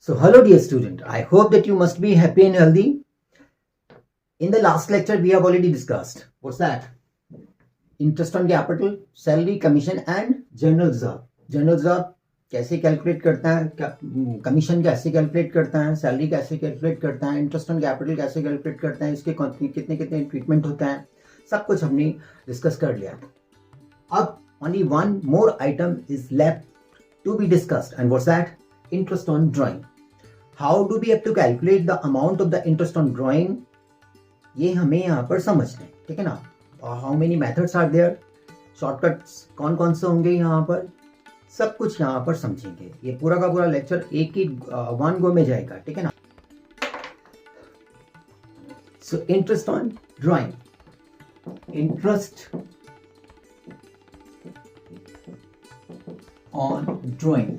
So, hello dear student, I hope that you must be happy and healthy. In the last lecture, we have already discussed, what's that? Interest on capital, salary, commission and general reserve. General reserve कैसे calculate करता है, commission कैसे calculate करता है, salary कैसे calculate करता है, interest on capital कैसे कैलकुलेट करता है, इसके कितने कितने ट्रीटमेंट होता है, सब कुछ हमने डिस्कस कर लिया. अब only one more item is left to be discussed, and what's that? Interest on drawing. How do we have to calculate the amount of the interest on drawing? ये हमें यहाँ पर समझना है, ठीक है ना. How many methods are there? Shortcuts कौन कौन से होंगे यहाँ पर, सब कुछ यहाँ पर समझेंगे. ये पूरा का पूरा लेक्चर एक ही वन गो में जाएगा, ठीक है ना. So interest on drawing. Interest on drawing.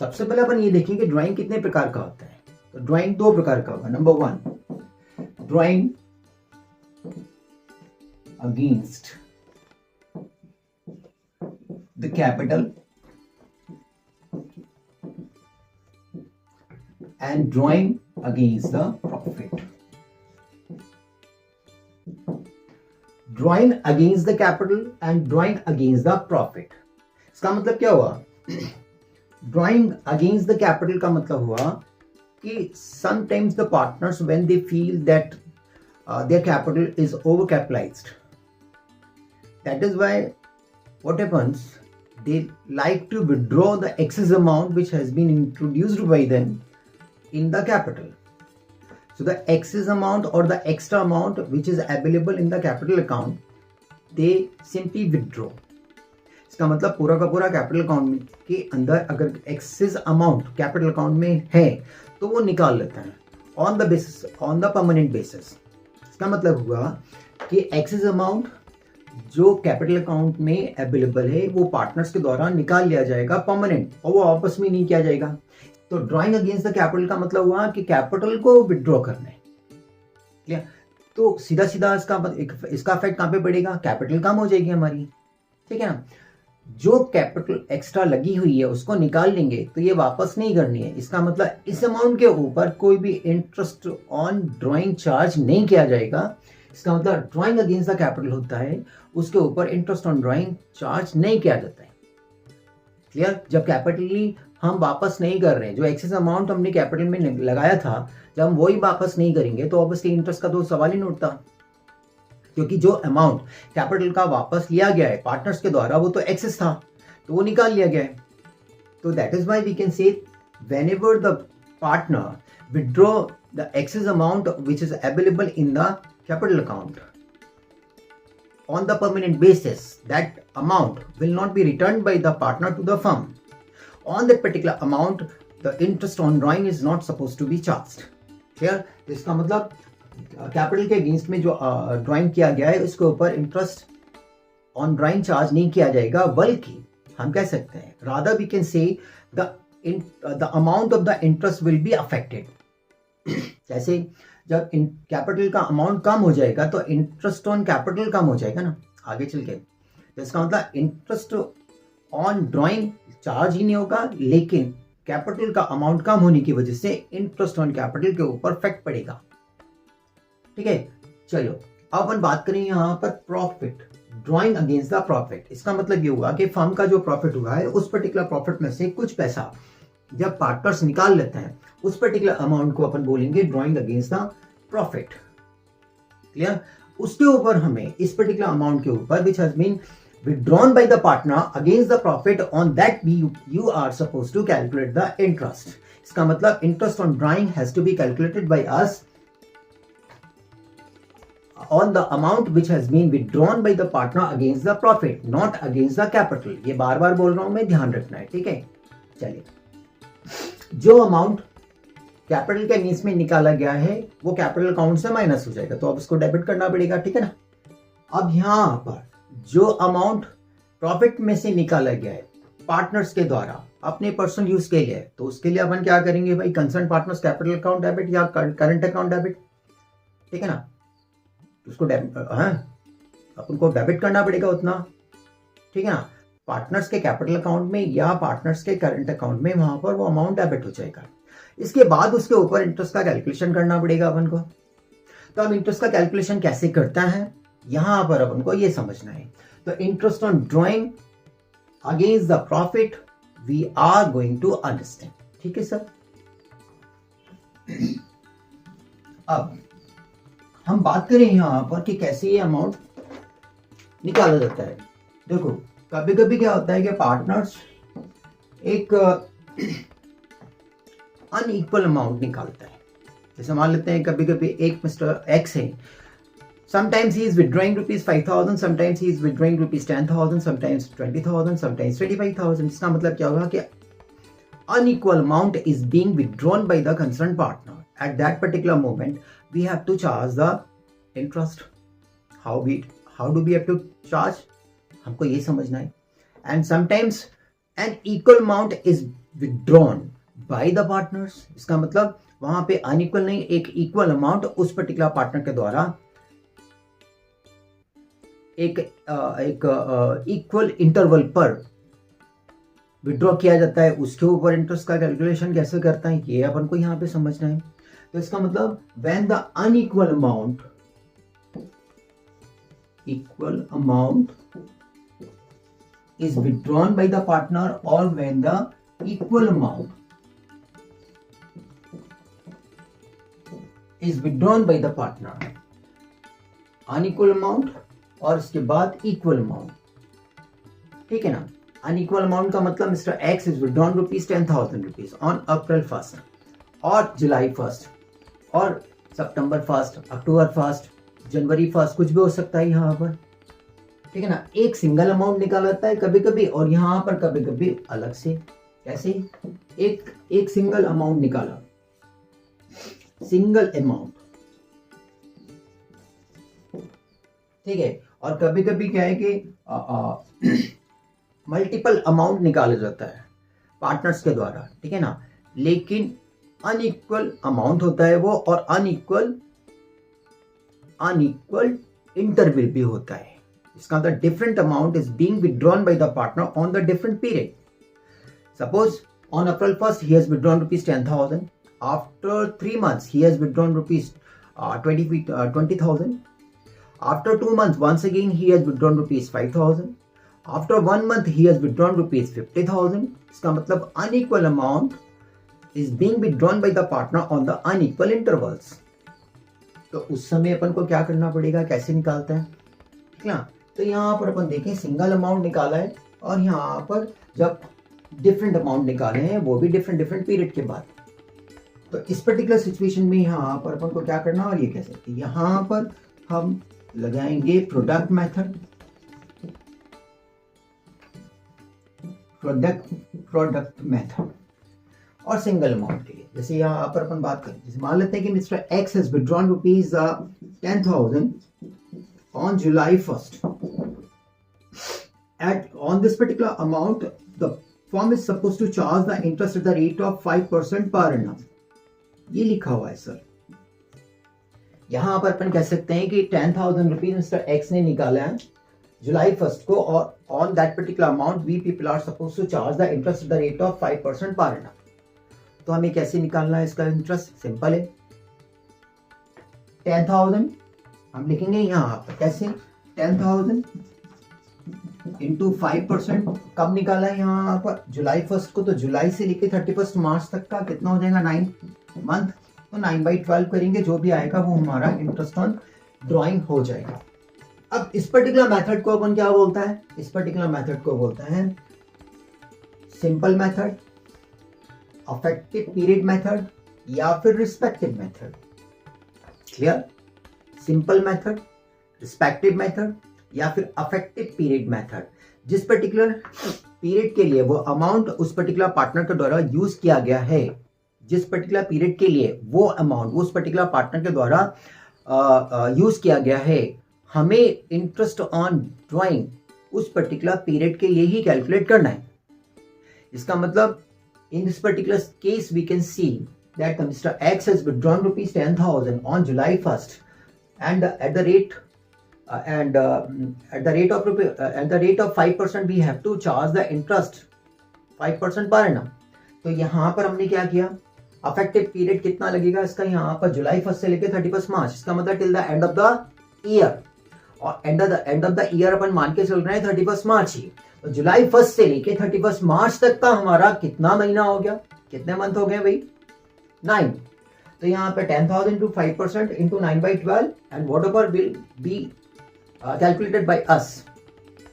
सबसे पहले अपन ये देखेंगे ड्राइंग कितने प्रकार का होता है. तो ड्राइंग दो प्रकार का होगा. Number one, drawing against the capital and drawing against the profit. Drawing against the capital and drawing against the profit. इसका मतलब क्या हुआ? ड्राइंग अगेंस्ट द कैपिटल का मतलब हुआ कि sometimes the partners, when they feel that their capital is overcapitalized, that is why what happens, they like to withdraw the excess amount which has been introduced by them in the capital. So the excess amount or the extra amount which is available in the capital account, they simply withdraw. इसका मतलब पूरा का पूरा capital account के अंदर अगर excess amount capital account में है तो वो निकाल लेता है on the basis, on the permanent basis. इसका मतलब हुआ कि एक्सेस अमाउंट जो कैपिटल अकाउंट में अवेलेबल है वो पार्टनर्स के द्वारा निकाल लिया जाएगा परमानेंट, और वो वापस में नहीं किया जाएगा. तो ड्राइंग अगेंस्ट द कैपिटल का मतलब हुआ कि कैपिटल को विड्रॉ करना है. क्लियर? तो सीधा सीधा इसका इफेक्ट कहाँ पे पड़ेगा? कैपिटल कम हो जाएगी हमारी, ठीक है ना. जो कैपिटल एक्स्ट्रा लगी हुई है उसको निकाल लेंगे तो ये वापस नहीं करनी है. इसका मतलब इस अमाउंट के ऊपर कोई भी इंटरेस्ट ऑन ड्राइंग चार्ज नहीं किया जाएगा. इसका मतलब ड्राइंग अगेंस्ट द कैपिटल होता है, उसके ऊपर इंटरेस्ट ऑन ड्राइंग चार्ज नहीं किया जाता है. क्लियर? जब कैपिटली हम वापस नहीं कर रहे हैं, जो एक्सेस अमाउंट हमने कैपिटल में लगाया था, जब हम वही वापस नहीं करेंगे तो ऑब्वियसली इंटरेस्ट का तो सवाल ही नहीं उठता, क्योंकि जो अमाउंट कैपिटल का वापस लिया गया है पार्टनर्स के द्वारा वो तो एक्सेस था, तो वो निकाल लिया गया है. तो that is why we can say whenever the partner withdraw the excess amount which is available in the capital account on the permanent basis, that amount will not be returned by the partner to the firm. On that particular amount, the interest on drawing is not supposed to be charged. Clear? इसका मतलब capital के against में जो drawing किया गया है उसके ऊपर इंटरेस्ट ऑन ड्राइंग चार्ज नहीं किया जाएगा, बल्कि हम कह सकते हैं rather we can say the amount of the interest will be affected. जैसे जब कैपिटल का अमाउंट कम हो जाएगा तो इंटरेस्ट ऑन कैपिटल कम हो जाएगा ना आगे चल के. तो इसका मतलब इंटरेस्ट ऑन ड्राइंग चार्ज ही नहीं होगा, लेकिन कैपिटल का अमाउंट कम होने की वजह से इंटरेस्ट ऑन कैपिटल के ऊपर इफेक्ट पड़ेगा. ठीक है, चलो अब अपन बात करें यहाँ पर profit. Drawing against the profit. इसका मतलब ये हुआ कि फर्म का जो प्रॉफिट हुआ है उस पर्टिकुलर प्रॉफिट में से कुछ पैसा जब पार्टनर्स निकाल लेते हैं उस पर्टिकुलर अमाउंट को अपन बोलेंगे drawing against the profit. Clear? उसके ऊपर हमें इस पर्टिकुलर अमाउंट के ऊपर which has been withdrawn by the partner against the profit, on that you are supposed to calculate the interest. इसका मतलब interest on drawing has to be calculated by us on the amount which has been withdrawn by the partner against the profit, not against the capital. ये बार बार बोल रहा हूं मैं, ध्यान रखना है, ठीक है. चलिए, जो अमाउंट कैपिटल के अगेंस्ट में निकाला गया है वो कैपिटल अकाउंट से माइनस हो जाएगा, तो अब इसको डेबिट करना पड़ेगा, ठीक है ना. अब यहां पर जो अमाउंट प्रॉफिट में से निकाला गया है पार्टनर्स के द्वारा अपने पर्सनल यूज के लिए, तो उसके लिए अपन क्या करेंगे भाई, concern partners capital account debit या करंट अकाउंट डेबिट, ठीक है ना. उसको अपन को डेबिट करना पड़ेगा उतना, ठीक है ना. पार्टनर्स के कैपिटल अकाउंट में या पार्टनर्स के करंट अकाउंट में, वहां पर वो अमाउंट डेबिट हो जाएगा। इसके बाद उसके ऊपर इंटरेस्ट का कैलकुलेशन करना पड़ेगा अपन को। तो अब इंटरेस्ट का कैलकुलेशन कैसे करता है, यहां पर अपन को ये समझना है। तो interest on drawing against the profit we are going to understand. ठीक है सर। अब हम बात करें यहां पर कि कैसे ये अमाउंट निकाला जाता है। देखो कभी कभी क्या होता है कि पार्टनर्स एक अनइक्वल अमाउंट निकालता है। जैसे मान लेते हैं कभी कभी एक मिस्टर एक्स है, sometimes he is withdrawing rupees 5,000, sometimes he is withdrawing rupees 10,000, sometimes 20,000, sometimes 25,000। इसका मतलब क्या होगा कि unequal amount is being withdrawn by the concerned partner at that particular moment। we have to charge the interest। how do we have to charge, हमको ये समझना है। and sometimes an equal amount is withdrawn by the partners। इसका मतलब वहां पे unequal नहीं, एक इक्वल अमाउंट उस पर्टिकुलर पार्टनर के द्वारा एक इक्वल इंटरवल पर विड्रॉ किया जाता है। उसके ऊपर इंटरेस्ट का कैलकुलेशन कैसे करता है ये अपन को यहाँ पे समझना है। तो इसका मतलब when the unequal amount is withdrawn by the partner or when the equal amount is withdrawn by the partner। unequal amount और इसके बाद इक्वल अमाउंट। ठीक है ना। अनइक्वल अमाउंट का मतलब mister x is withdrawn rupees 10,000 rupees on April 1 और जुलाई 1 और सितंबर 1, अक्टूबर 1, जनवरी 1, कुछ भी हो सकता है यहाँ पर। ठीक है ना। एक सिंगल अमाउंट निकाला जाता है कभी कभी, और यहाँ पर कभी कभी अलग से। कैसे एक सिंगल अमाउंट निकाला, सिंगल अमाउंट। ठीक है। और कभी कभी क्या है कि मल्टीपल अमाउंट निकाला जाता है पार्टनर्स के द्वारा। ठीक है ना। लेकिन अनइक्वल अमाउंट होता है वो, और अनइक्वल इंटरवल भी होता है। इसका मतलब different amount is being withdrawn bye the partner on the different period. Suppose on April 1 he has withdrawn rupees 10,000। after 3 months he has withdrawn rupees 20,000। after 2 months once again he has withdrawn rupees 5,000। after 1 month he has withdrawn rupees 50,000। इसका मतलब unequal amount is being withdrawn by the partner on the unequal intervals। तो उस समय अपन को क्या करना पड़ेगा, कैसे निकालते हैं। ठीक है ना। तो यहाँ पर अपन देखें सिंगल अमाउंट निकाला है, और यहाँ पर जब डिफरेंट अमाउंट निकाले हैं वो भी डिफरेंट पीरियड के बाद। तो इस पर्टिकुलर सिचुएशन में यहाँ पर अपन को क्या करना, और ये कैसे, यहाँ पर हम लगाएंगे प्रोडक्ट मेथड, और सिंगल अमाउंट के लिए। जैसे यहाँ पर अपन बात करें, जैसे मान लेते हैं कि mister X has withdrawn rupees 10,000 on July 1st। on this particular amount the firm is supposed to charge the interest at the rate of 5% per annum। ये लिखा हुआ है सर। यहां पर अपन कह सकते हैं कि 10,000 रुपीज मिस्टर एक्स ने निकाला है जुलाई 1 को, और on that particular amount we people are suppose to charge the interest at the rate of 5% per annum। तो हमें कैसे निकालना है इसका इंटरेस्ट, सिंपल है। 10,000 हम लिखेंगे यहाँ पर कैसे, 10,000 इंटू 5%। कब निकाला है यहाँ पर, जुलाई 1 को। तो जुलाई से लेकर 31 मार्च तक का कितना हो जाएगा, 9 मंथ। तो 9/12 करेंगे, जो भी आएगा वो हमारा इंटरेस्ट ऑन ड्राइंग हो जाएगा। अब इस पर्टिकुलर मेथड को अपन क्या बोलता है, इस पर्टिकुलर मेथड को बोलता है simple method, affective period method, या फिर respective method. Clear. Simple method, respective method, या फिर अफेक्टिव पीरियड मेथड। जिस पर्टिकुलर पीरियड के लिए वो अमाउंट उस पर्टिकुलर पार्टनर के द्वारा यूज किया गया है, जिस पर्टिकुलर पीरियड के लिए वो अमाउंट उस पर्टिकुलर पार्टनर के द्वारा यूज किया गया है, हमें इंटरेस्ट ऑन ड्राइंग उस पर्टिकुलर पीरियड के लिए ही कैलकुलेट करना है। इसका मतलब in this particular case we can see that mister X has withdrawn rupees 10,000 on July 1 and at the rate and at the rate of 5% we have to charge the interest 5% per annum. तो यहाँ पर हमने क्या किया, affective period कितना लगेगा इसका, यहाँ पर जुलाई 1 से लेकर 31 मार्च, इसका मतलब till the end of the year, और एंड ऑफ द ईयर अपन मान के चल रहे हैं 31 मार्च ही, तो जुलाई 1 से लेके 31 मार्च तक का हमारा कितना महीना हो गया, कितने मंथ हो गए भाई, 9. तो यहाँ पे 10,000 into 5% into 9 by 12 and whatever will be calculated by us,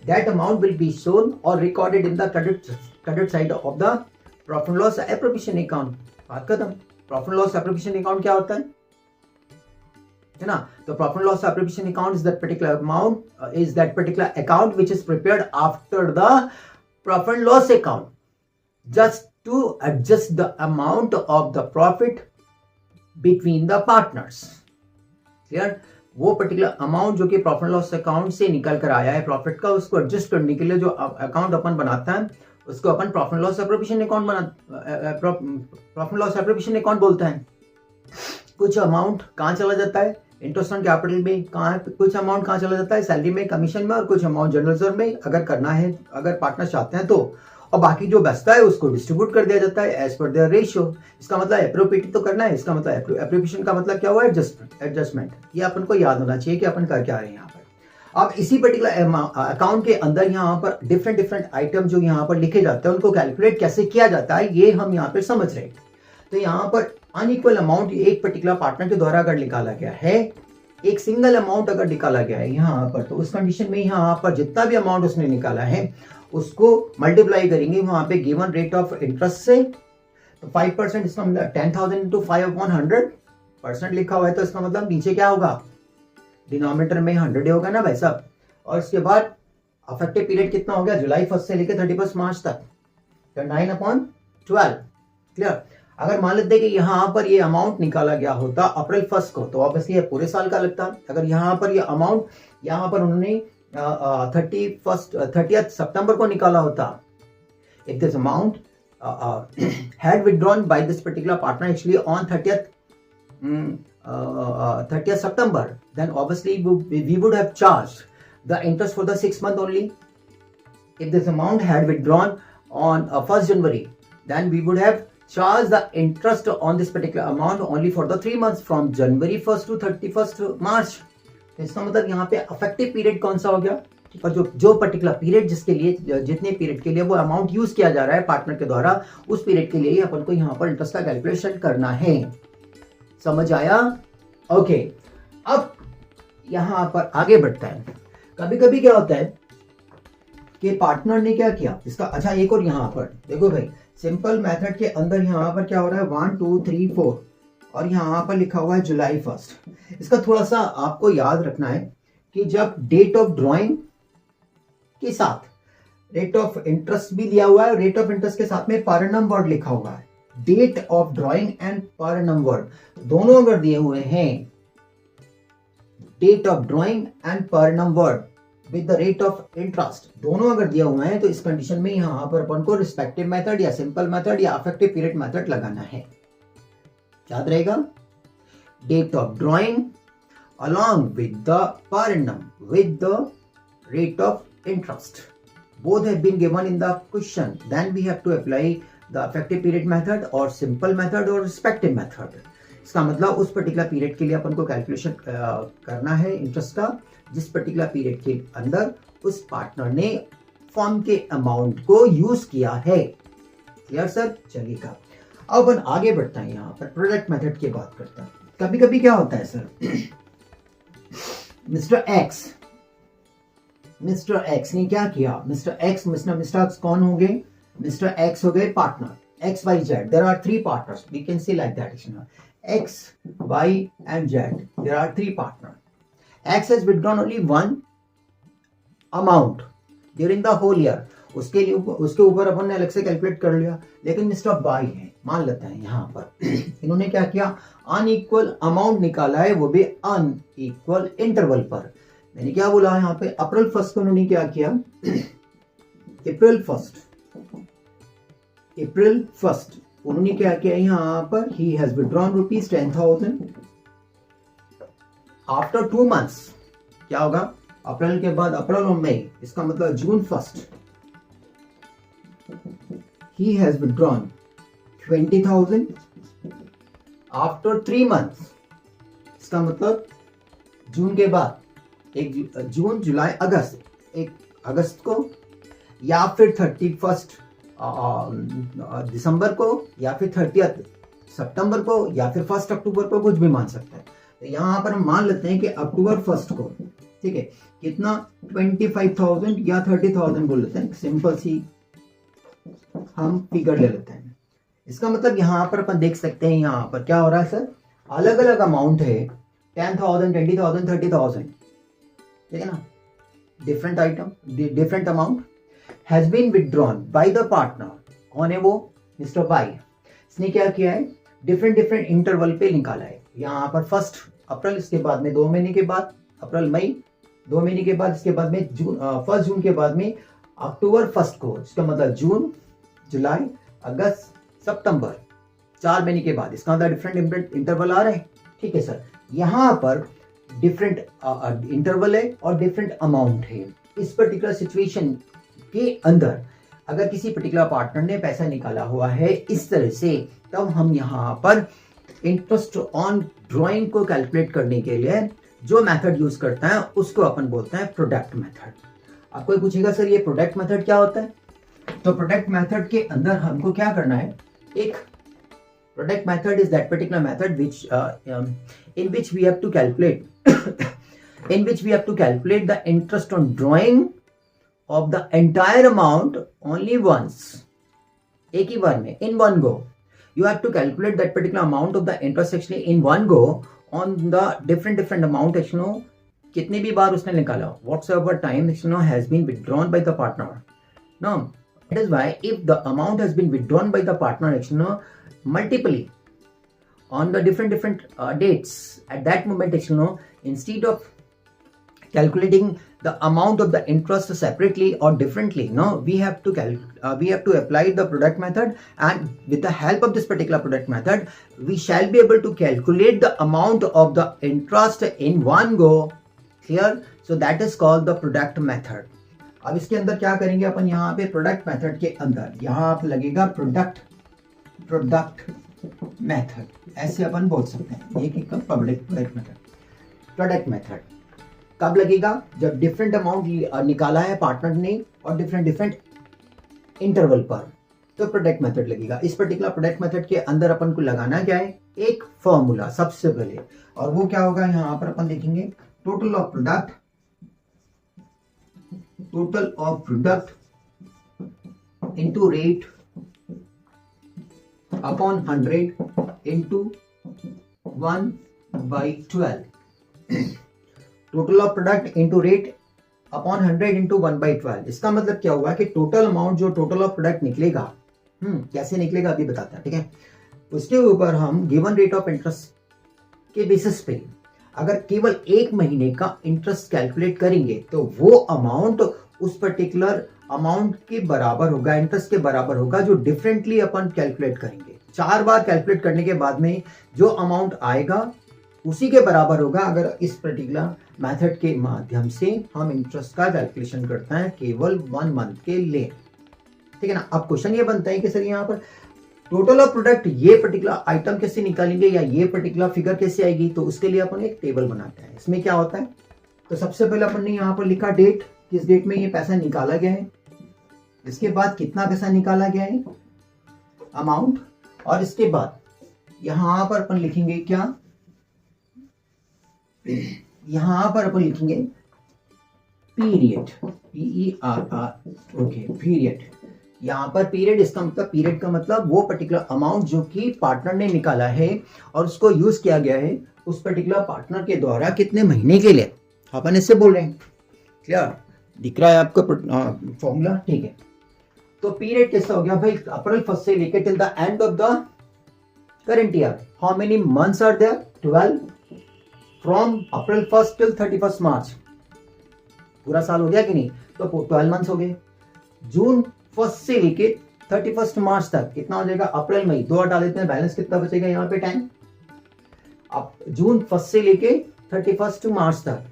that amount will be shown or recorded in the credit side of the profit and loss appropriation account. बात खत्म. Profit and loss appropriation account क्या होता है ना, तो profit and loss appropriation account is that particular amount, is that particular account which is prepared after the profit and loss account just to adjust the amount of the profit between the partners. Clear? वो particular amount जो कि profit and loss account से निकल कर आया है profit का, उसको एडजस्ट करने के लिए जो अकाउंट अपन बनाता है उसको अपन profit and loss appropriation account profit and loss appropriation account बोलते हैं. कुछ अमाउंट कहाँ चला जाता है, इंटरेस्ट ऑन कैपिटल में, कहाँ कुछ अमाउंट कहाँ चला जाता है, सैलरी में, कमीशन में, और कुछ अमाउंट जनरल रिजर्व में अगर करना है, अगर पार्टनर चाहते हैं तो, और बाकी जो बचता है उसको डिस्ट्रीब्यूट कर दिया जाता है एज पर देयर रेशियो. इसका मतलब एप्रोप्रिएट तो करना है, इसका मतलब एप्रोप्रिएशन का मतलब क्या हुआ, एडजस्टमेंट. ये अपन को याद होना चाहिए कि अपन कर क्या रहे हैं यहाँ पर. अब इसी पर्टिकुलर अकाउंट के अंदर यहाँ पर डिफरेंट आइटम जो यहाँ पर लिखे जाते हैं उनको कैलकुलेट कैसे किया जाता है ये हम यहाँ पर समझ रहे हैं. तो यहाँ पर अनइक्वल अमाउंट एक पर्टिकुलर पार्टनर के द्वारा अगर निकाला गया है, एक सिंगल अमाउंट अगर निकाला गया है यहाँ पर, तो उस कंडीशन में यहाँ पर जितना भी अमाउंट उसने निकाला है उसको मल्टीप्लाई करेंगे वहां पे गिवन रेट ऑफ इंटरेस्ट से. तो 5% इसका मतलब 10,000 into 5/100% लिखा हुआ है, तो इसका मतलब नीचे क्या होगा, डिनोमिनेटर में 100 होगा ना भाई साहब. और इसके बाद अफेक्टिव पीरियड कितना हो गया, जुलाई 1 से लेकर 31 मार्च तक, तो 9/12. क्लियर. अगर मान लेते कि यहाँ पर ये अमाउंट निकाला गया होता अप्रैल 1 को, तो ऑब्वियसली ये पूरे साल का लगता. अगर यहाँ पर ये अमाउंट यहाँ पर उन्होंने 30th September को निकाला होता, if this amount had withdrawn by this particular partner actually on 30th September, then obviously we would have charged the interest for the 6 month only. If this amount had withdrawn on 1st January, then we would have charged the interest on this particular amount only for the 3 months from January 1st to 31st March. इसका मतलब यहाँ पे affective period कौन सा हो गया, और जो पर्टिकुलर पीरियड जिसके लिए जितने पीरियड के लिए वो अमाउंट यूज किया जा रहा है पार्टनर के द्वारा, उस पीरियड के लिए ही अपन को यहाँ पर इंटरेस्ट का कैलकुलेशन करना है. समझ आया? ओके. अब यहाँ पर आगे बढ़ता है. कभी कभी क्या होता है कि पार्टनर ने क्या किया इसका, अच्छा एक और यहाँ पर देखो भाई, सिंपल मेथड के अंदर यहाँ पर क्या हो रहा है, 1 2 3 4 और यहाँ पर लिखा हुआ है जुलाई 1. इसका थोड़ा सा आपको याद रखना है कि जब डेट ऑफ ड्राइंग के साथ रेट ऑफ इंटरेस्ट भी दिया हुआ है, रेट ऑफ इंटरेस्ट के साथ में पर एनम वर्ड लिखा हुआ है. Date of drawing and per annum word दोनों अगर दिए हुए हैं, date of drawing and per annum word with the rate of interest दोनों अगर दिया हुआ है, तो इस कंडीशन में यहाँ पर अपन को रिस्पेक्टिव मेथड या सिंपल मेथड या अफेक्टिव पीरियड मेथड लगाना है. याद रहेगा, date of drawing along with the per annum with the rate of interest, both have been given in the question. Then we have to apply the effective period method or simple method or respective method. इसका मतलब उस particular period के लिए अपन को calculation करना है interest का, जिस पर्टिकुलर पीरियड के अंदर उस पार्टनर ने फर्म के अमाउंट को यूज किया है. Clear sir? चलिएगा अब अपन आगे बढ़ते हैं, यहाँ पर प्रोडक्ट मेथड की बात करते हैं. कभी कभी क्या होता है सर, मिस्टर एक्स ने क्या किया, मिस्टर एक्स कौन हो गए, मिस्टर एक्स हो गए partner X Y Z. There are 3 partners, we can say like that, X Y and Z. There are 3 partner. X has withdrawn only 1 amount during the whole year. उसके ऊपर अपन ने अलग से कैलकुलेट कर लिया. लेकिन मिस्टर वाई है, मान लेते हैं यहाँ पर इन्होंने क्या किया, अनइक्वल अमाउंट निकाला है, वो भी अनइक्वल इंटरवल पर. मैंने क्या बोला यहाँ पे, अप्रैल 1 को उन्होंने क्या किया, अप्रैल फर्स्ट उन्होंने क्या किया यहाँ पर, ही has withdrawn rupees 10,000. After 2 months क्या होगा, अप्रैल के बाद अप्रैल और मई, इसका मतलब जून 1 he has withdrawn 20,000 after 3 months. इसका मतलब जून के बाद एक जून जुलाई अगस्त, 1 अगस्त को या फिर 31 दिसंबर को या फिर 30 सितंबर को या फिर 1 अक्टूबर को, कुछ भी मान सकते हैं। तो यहाँ पर हम मान लेते हैं कि अक्टूबर 1 को, ठीक है, कितना 25,000 या 30,000 बोल लेते हैं, सिंपल सी हम फिगर ले लेते हैं। इसका मतलब यहाँ पर अपन देख सकते हैं यहाँ पर क्या हो रहा है सर, अलग अलग अमाउंट है, 10,000, 20,000, 30,000, ठीक है ना, different item, different amount has been withdrawn by the partner. कौन है वो, मिस्टर बाई। इसने क्या किया है, डिफरेंट डिफरेंट इंटरवल पे निकाला है। यहाँ पर 1 अप्रैल, इसके बाद में 2 महीने के बाद अप्रैल मई, 2 महीने के बाद इसके बाद में जून, 1 जून के बाद में अक्टूबर 1 को, इसका मतलब जून जुलाई अगस्त सितंबर, 4 महीने के बाद, इसका मतलब डिफरेंट इंटरवल आ रहे हैं, ठीक है सर। यहाँ पर डिफरेंट इंटरवल है और डिफरेंट अमाउंट है। इस पर्टिकुलर सिचुएशन के अंदर अगर किसी पर्टिकुलर पार्टनर ने पैसा निकाला हुआ है इस तरह से, तब हम यहाँ पर इंटरेस्ट ऑन ड्राइंग को कैलकुलेट करने के लिए जो मेथड यूज करता है उसको अपन बोलते हैं प्रोडक्ट मेथड। अब कोई पूछेगा सर ये प्रोडक्ट मेथड क्या होता है, तो प्रोडक्ट मेथड के अंदर हमको क्या करना है, एक product method is that particular method which in which we have to calculate the interest on drawing of the entire amount only once, एक ही बार में, in one go. You have to calculate that particular amount of the interest actually in one go on the different amount actually, कितनी भी बार उसने निकाला, whatsoever time actually has been withdrawn by the partner. Now that is why if the amount has been withdrawn by the partner actually multiply on the different dates, at that moment actually instead of calculating the amount of the interest separately or differently, no, we have to apply the product method, and with the help of this particular product method we shall be able to calculate the amount of the interest in one go. Clear? So that is called the product method. अब इसके अंदर क्या करेंगे अपन, यहाँ पे product method के अंदर यहाँ पे लगेगा प्रोडक्ट मेथड, ऐसे अपन बोल सकते हैं, ये कि प्रोडक्ट मेथड कब लगेगा, जब डिफरेंट अमाउंट निकाला है पार्टनर ने और डिफरेंट इंटरवल पर, तो प्रोडक्ट मेथड लगेगा। इस पर्टिकुलर प्रोडक्ट मेथड के अंदर अपन को लगाना क्या है, एक फॉर्मूला सबसे पहले, और वो क्या होगा, यहाँ पर अपन देखेंगे total of product into rate upon 100 into 1/12. Total of product into rate upon 100 into 1/12। इसका मतलब क्या हुआ कि टोटल अमाउंट जो टोटल ऑफ प्रोडक्ट निकलेगा, कैसे निकलेगा अभी बताता है, ठीक है। उसके ऊपर हम गिवन रेट ऑफ इंटरेस्ट के बेसिस पे अगर केवल 1 महीने का इंटरेस्ट कैलकुलेट करेंगे तो वो अमाउंट उस पर्टिकुलर अमाउंट के बराबर होगा, इंटरेस्ट के बराबर होगा, जो डिफरेंटली अपन कैलकुलेट करेंगे। 4 बार कैलकुलेट करने के बाद में जो अमाउंट आएगा उसी के बराबर होगा अगर इस पर्टिकुलर मेथड के माध्यम से हम इंटरेस्ट का कैलकुलेशन करते हैं केवल 1 मंथ के लिए, ठीक है ना। अब क्वेश्चन ये बनता है कि सर यहाँ पर टोटल ऑफ प्रोडक्ट ये पर्टिकुलर आइटम कैसे निकालेंगे या ये पर्टिकुलर फिगर कैसे आएगी, तो उसके लिए अपन एक टेबल बनाते हैं। इसमें क्या होता है, तो सबसे पहले अपन ने यहाँ पर लिखा डेट, किस डेट में ये पैसा निकाला गया है, इसके बाद कितना पैसा निकाला गया है अमाउंट, और इसके बाद यहां पर अपन लिखेंगे क्या, यहां पर अपन लिखेंगे पीरियड, PERR, ओके पीरियड। यहां पर पीरियड, इसका मतलब पीरियड का मतलब वो पर्टिकुलर अमाउंट जो कि पार्टनर ने निकाला है और उसको यूज किया गया है उस पर्टिकुलर पार्टनर के द्वारा कितने महीने के लिए, अपन इससे बोल रहे हैं। क्लियर दिख रहा है आपको फॉर्मूला, ठीक है। तो पीरियड कैसा हो गया भाई, अप्रैल 1 से लेकर till the end of the current year, how many months are there, 12, from April 1 till 31 March, पूरा साल हो गया कि नहीं, तो 12 मंथ्स हो गए। जून 1 से लेके 31 मार्च तक कितना हो जाएगा, अप्रैल मई 2 हटा देते हैं, बैलेंस कितना बचेगा यहाँ पे 10। अब जून 1 से लेके 31 मार्च तक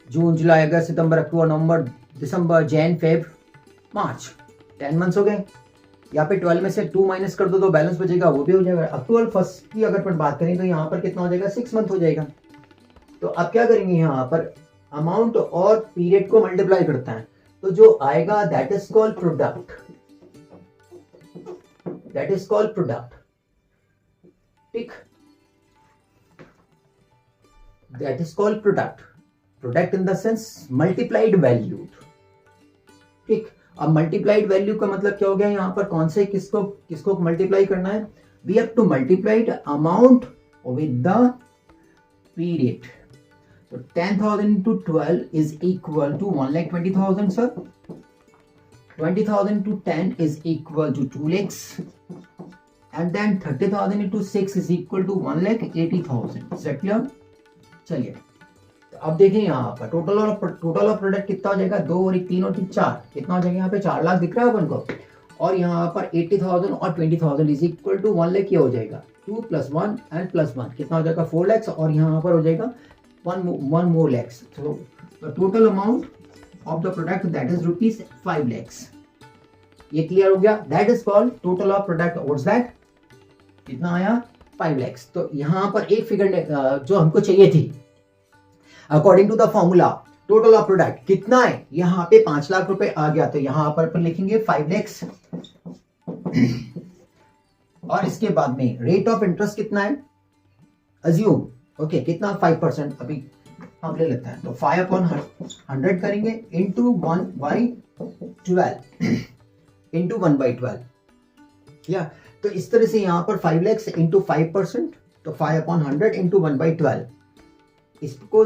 जून जुलाई अगस्त सितंबर अक्टूबर नवंबर दिसंबर जैन फेब मार्च, 10 मंथ्स हो गए। यहाँ पे 12 में से 2 माइनस कर दो तो बैलेंस बचेगा, वो भी हो जाएगा। अक्टूबर फर्स्ट की अगर अपन बात करें तो यहाँ पर कितना हो जाएगा, 6 मंथ हो जाएगा। तो अब क्या करेंगे, यहाँ पर अमाउंट और पीरियड को मल्टीप्लाई करता है तो जो आएगा that is called product, that is called product. ठीक, that is called product, product in the sense multiplied valued. ठीक, अब मल्टीप्लाइड वैल्यू का मतलब क्या हो गया, यहाँ पर कौन से किसको किसको मल्टीप्लाई करना है, we have to multiply the amount with the period. So 10,000 into 12 is equal to 1,20,000, sir. 20,000 to 10 is equal to 2 lakhs. And then 30,000 into 6 is equal to 1,80,000. Is that clear? चलिए, तो अब देखिए यहाँ पर टोटल ऑफ प्रोडक्ट कितना हो जाएगा, 2 और 1 3 और 3 4, कितना हो जाएगा यहाँ पे 4 लाख दिख रहा है अपन को। और यहाँ पर 80,000 और 20,000 इज इक्वल टू 1 लाख, ये हो जाएगा 2 + 1 एंड +1, कितना हो जाएगा 4 lakhs। और यहाँ पर हो जाएगा 1 more lakhs. So the total amount of the product that is rupees 5 lakhs. ये क्लियर हो गया, that is called total of product. What's that? कितना आया, 5 lakhs. तो यहाँ पर एक फिगर जो हमको चाहिए थी, according to the formula total of product कितना है, यहाँ पे 5 लाख रुपए आ गया। तो यहाँ पर लिखेंगे 5 lakhs और इसके बाद में रेट ऑफ इंटरेस्ट कितना है, अज्यूम ओके कितना 5%, अभी हम ले लेते हैं। तो 5/100 करेंगे इंटू 1/12 इंटू 1/12, या तो इस तरह से यहाँ पर 5 lakhs इंटू 5%, तो 5/100 इंटू 1/12। इसको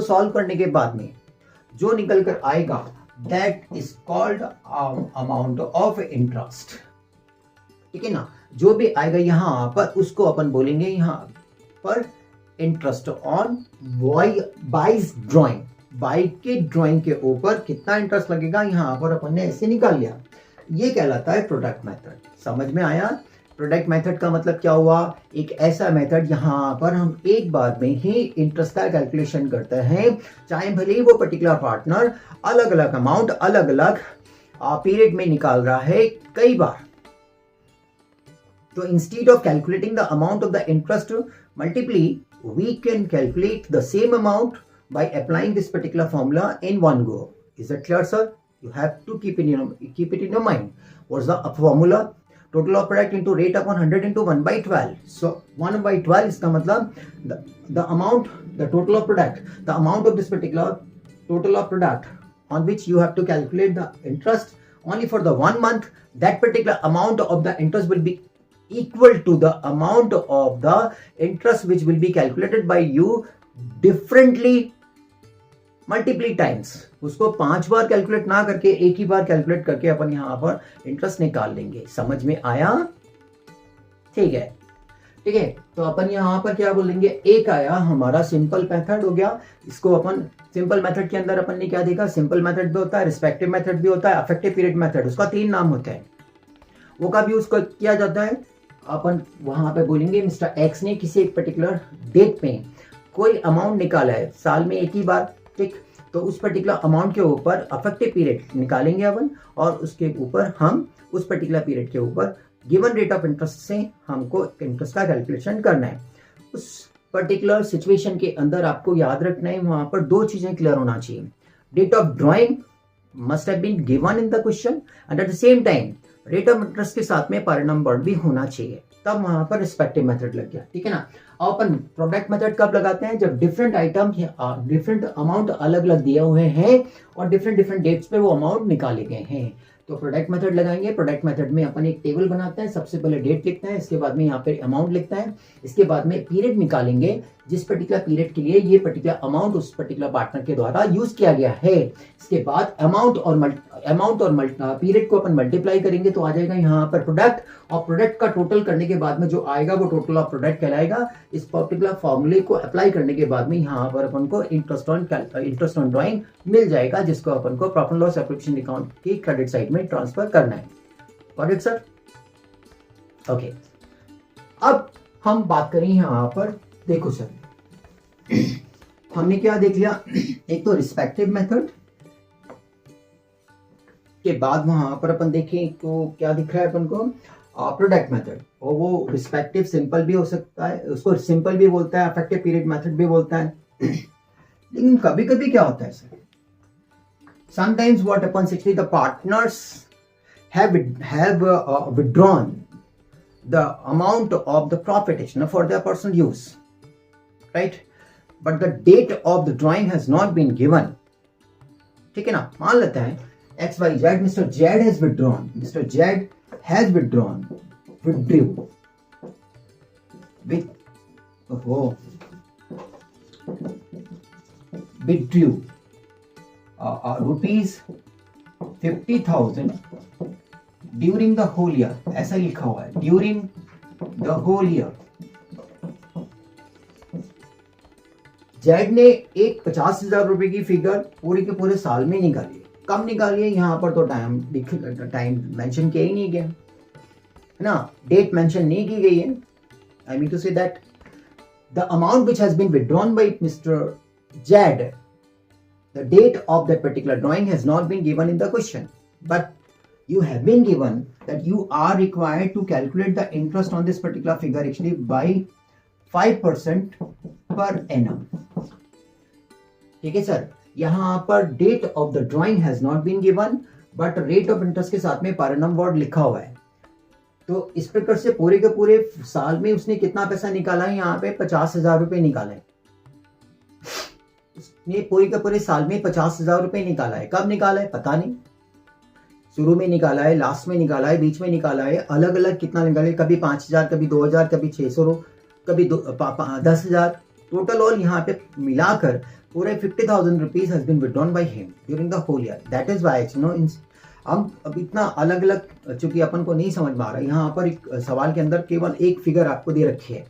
सॉल्व करने के बाद में जो निकल कर आएगा that is called amount of interest. ठीक है ना, जो भी आएगा यहाँ पर उसको अपन बोलेंगे यहाँ पर interest on Y's drawing, Y के ड्राइंग के ऊपर कितना इंटरेस्ट लगेगा यहाँ पर अपन ने ऐसे निकाल लिया। ये कहलाता है प्रोडक्ट मेथड। समझ में आया? प्रोडक्ट मेथड का मतलब क्या हुआ, एक ऐसा मेथड यहाँ पर हम एक बार में ही इंटरेस्ट का कैलकुलेशन करते हैं, चाहे भले ही वो पर्टिकुलर पार्टनर अलग अलग अमाउंट अलग अलग पीरियड में निकाल रहा है कई बार। तो instead of calculating the amount of the interest multiply, we can calculate the same amount by applying this particular formula in one go. Is that clear, sir? You have to keep it in your mind. What's the formula? Total of product into rate upon 100 into 1/12. So 1/12 is the matlab the amount, the total of product, the amount of this particular total of product on which you have to calculate the interest only for the 1 month. That particular amount of the interest will be equal to the amount of the interest which will be calculated by you differently multiple times. उसको 5 बार calculate ना करके एक ही बार calculate करके अपन यहाँ पर interest निकाल लेंगे। समझ में आया? ठीक है, ठीक है। तो अपन यहाँ पर क्या बोलेंगे, एक आया हमारा सिंपल मेथड हो गया। इसको अपन सिंपल मेथड के अंदर अपन ने क्या देखा, सिंपल मेथड भी होता है, रिस्पेक्टिव मेथड भी होता है, अफेक्टिव पीरियड मेथड, उसका 3 नाम होते हैं। वो का भी उसको किया जाता है, अपन वहां पे बोलेंगे मिस्टर एक्स ने किसी एक पर्टिकुलर डेट पे कोई अमाउंट निकाला है साल में एक ही बार, ठीक, तो उस पर्टिकुलर अमाउंट के ऊपर अफेक्टिव पीरियड निकालेंगे अपन और उसके ऊपर हम उस पर्टिकुलर पीरियड के ऊपर गिवन रेट ऑफ इंटरेस्ट से हमको इंटरेस्ट का कैलकुलेशन करना है। उस पर्टिकुलर सिचुएशन के अंदर आपको याद रखना है, वहां पर 2 चीजें क्लियर होना चाहिए। Date of drawing must have been given in the question and at the same time rate of interest के साथ में पर नंबर भी होना चाहिए, तब वहां पर रिस्पेक्टिव मेथड लग गया। ठीक है ना। और अपन प्रोडक्ट मेथड कब लगाते हैं, जब डिफरेंट आइटम डिफरेंट अमाउंट अलग अलग दिए हुए हैं और डिफरेंट डेट्स पे वो अमाउंट निकाले गए हैं, तो प्रोडक्ट मेथड लगाएंगे। प्रोडक्ट मेथड में अपन एक टेबल बनाते हैं, सबसे पहले डेट लिखते हैं, इसके बाद में यहाँ पे अमाउंट लिखता है, इसके बाद में पीरियड निकालेंगे जिस पर्टिकुलर पीरियड के लिए ये पर्टिकुलर अमाउंट उस पर्टिकुलर पार्टनर के द्वारा यूज किया गया है। इसके बाद अमाउंट और पीरियड को अपन मल्टीप्लाई करेंगे तो आ जाएगा यहाँ पर प्रोडक्ट, और प्रोडक्ट का टोटल करने के बाद में जो आएगा वो टोटल ऑफ प्रोडक्ट कहलाएगा। इस पर्टिकुलर फॉर्मूले को अप्लाई करने के बाद में यहाँ पर अपन को इंटरेस्ट ऑन ड्राइंग मिल जाएगा, जिसको अपन को profit and loss application account की क्रेडिट साइड में ट्रांसफर करना है। Got it sir? ओके, अब हम बात करें यहाँ पर, देखो सर हमने क्या देख लिया, एक तो रिस्पेक्टिव मेथड के बाद वहां पर अपन देखें तो क्या दिख रहा है अपन को, प्रोडक्ट मेथड, और वो रिस्पेक्टिव सिंपल भी हो सकता है, उसको सिंपल भी बोलता है, अफेक्टिव पीरियड मेथड भी बोलता है। लेकिन कभी कभी क्या होता है sir, sometimes what happens actually the partners have withdrawn the amount of the profit for their personal use, right? But the date of the drawing has not been given. ठीक है ना, मान लेते हैं XYZ, Mr. Z has withdrawn, Mr. Z has withdrew rupees 50,000 during the whole year, ऐसा लिखा हुआ है, during the whole year. Z ने एक 50,000 रुपए की फिगर पूरे के पूरे साल में निकाली। कब निकाली है, यहाँ पर तो टाइम मेंशन किया ही नहीं गया है ना, डेट मेंशन नहीं की गई है। I mean to say that the amount which has been withdrawn by mister Z, the date of that particular drawing has not been given in the question, but you have been given that you are required to calculate the interest on this particular figure actually by 5% per annum. ठीक है sir, यहाँ पर date of the drawing has not been given but rate of interest के साथ में पर annum word लिखा हुआ है। तो इस प्रकार से पूरे के पूरे साल में उसने कितना पैसा निकाला है, यहाँ पे 50,000 रुपए निकाला है। उसने पूरे के पूरे साल में 50,000 रुपए निकाला है। कब निकाला है पता नहीं, शुरू में निकाला है, लास्ट में निकाला है, बीच में निकाला है, अलग अलग कितना निकाला है, कभी 5,000, कभी 2,000, कभी 600, कभी 10,000, टोटल ऑल यहाँ पे मिलाकर पूरे 50,000 rupees has been withdrawn by him during the whole year. That is why you know हम अब इतना अलग अलग चूंकि अपन को नहीं समझ में आ रहा है, यहाँ पर एक सवाल के अंदर केवल एक फिगर आपको दे रखी है,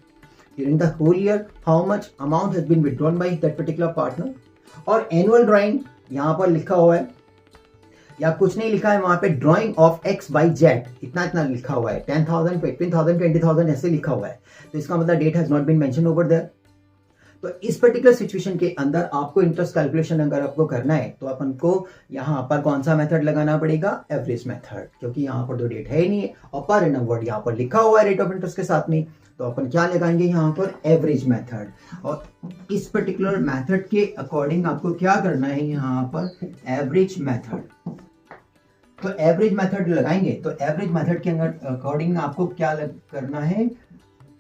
during the whole year how much amount has been withdrawn by that particular partner, और एनुअल ड्राइंग यहाँ पर लिखा हुआ है या कुछ नहीं लिखा है, वहां पे drying of x by Z इतना इतना लिखा हुआ है, 10,000, 15,000, 20,000 ऐसे लिखा हुआ है। तो इसका मतलब date has not been mention over there. तो इस पर्टिकुलर सिचुएशन के अंदर आपको इंटरेस्ट कैलकुलेशन अगर आपको करना है तो अपन को यहाँ पर कौन सा मेथड लगाना पड़ेगा, एवरेज मेथड, क्योंकि यहाँ पर तो डेट है ही नहीं है और पर एनम वर्ड यहाँ पर लिखा हुआ है रेट ऑफ इंटरेस्ट के साथ में, तो अपन क्या लगाएंगे यहाँ पर एवरेज मेथड। और इस पर्टिकुलर मेथड के अकॉर्डिंग आपको क्या करना है, यहाँ पर एवरेज मेथड, तो एवरेज मेथड लगाएंगे। तो एवरेज मेथड के अकॉर्डिंग आपको क्या करना है,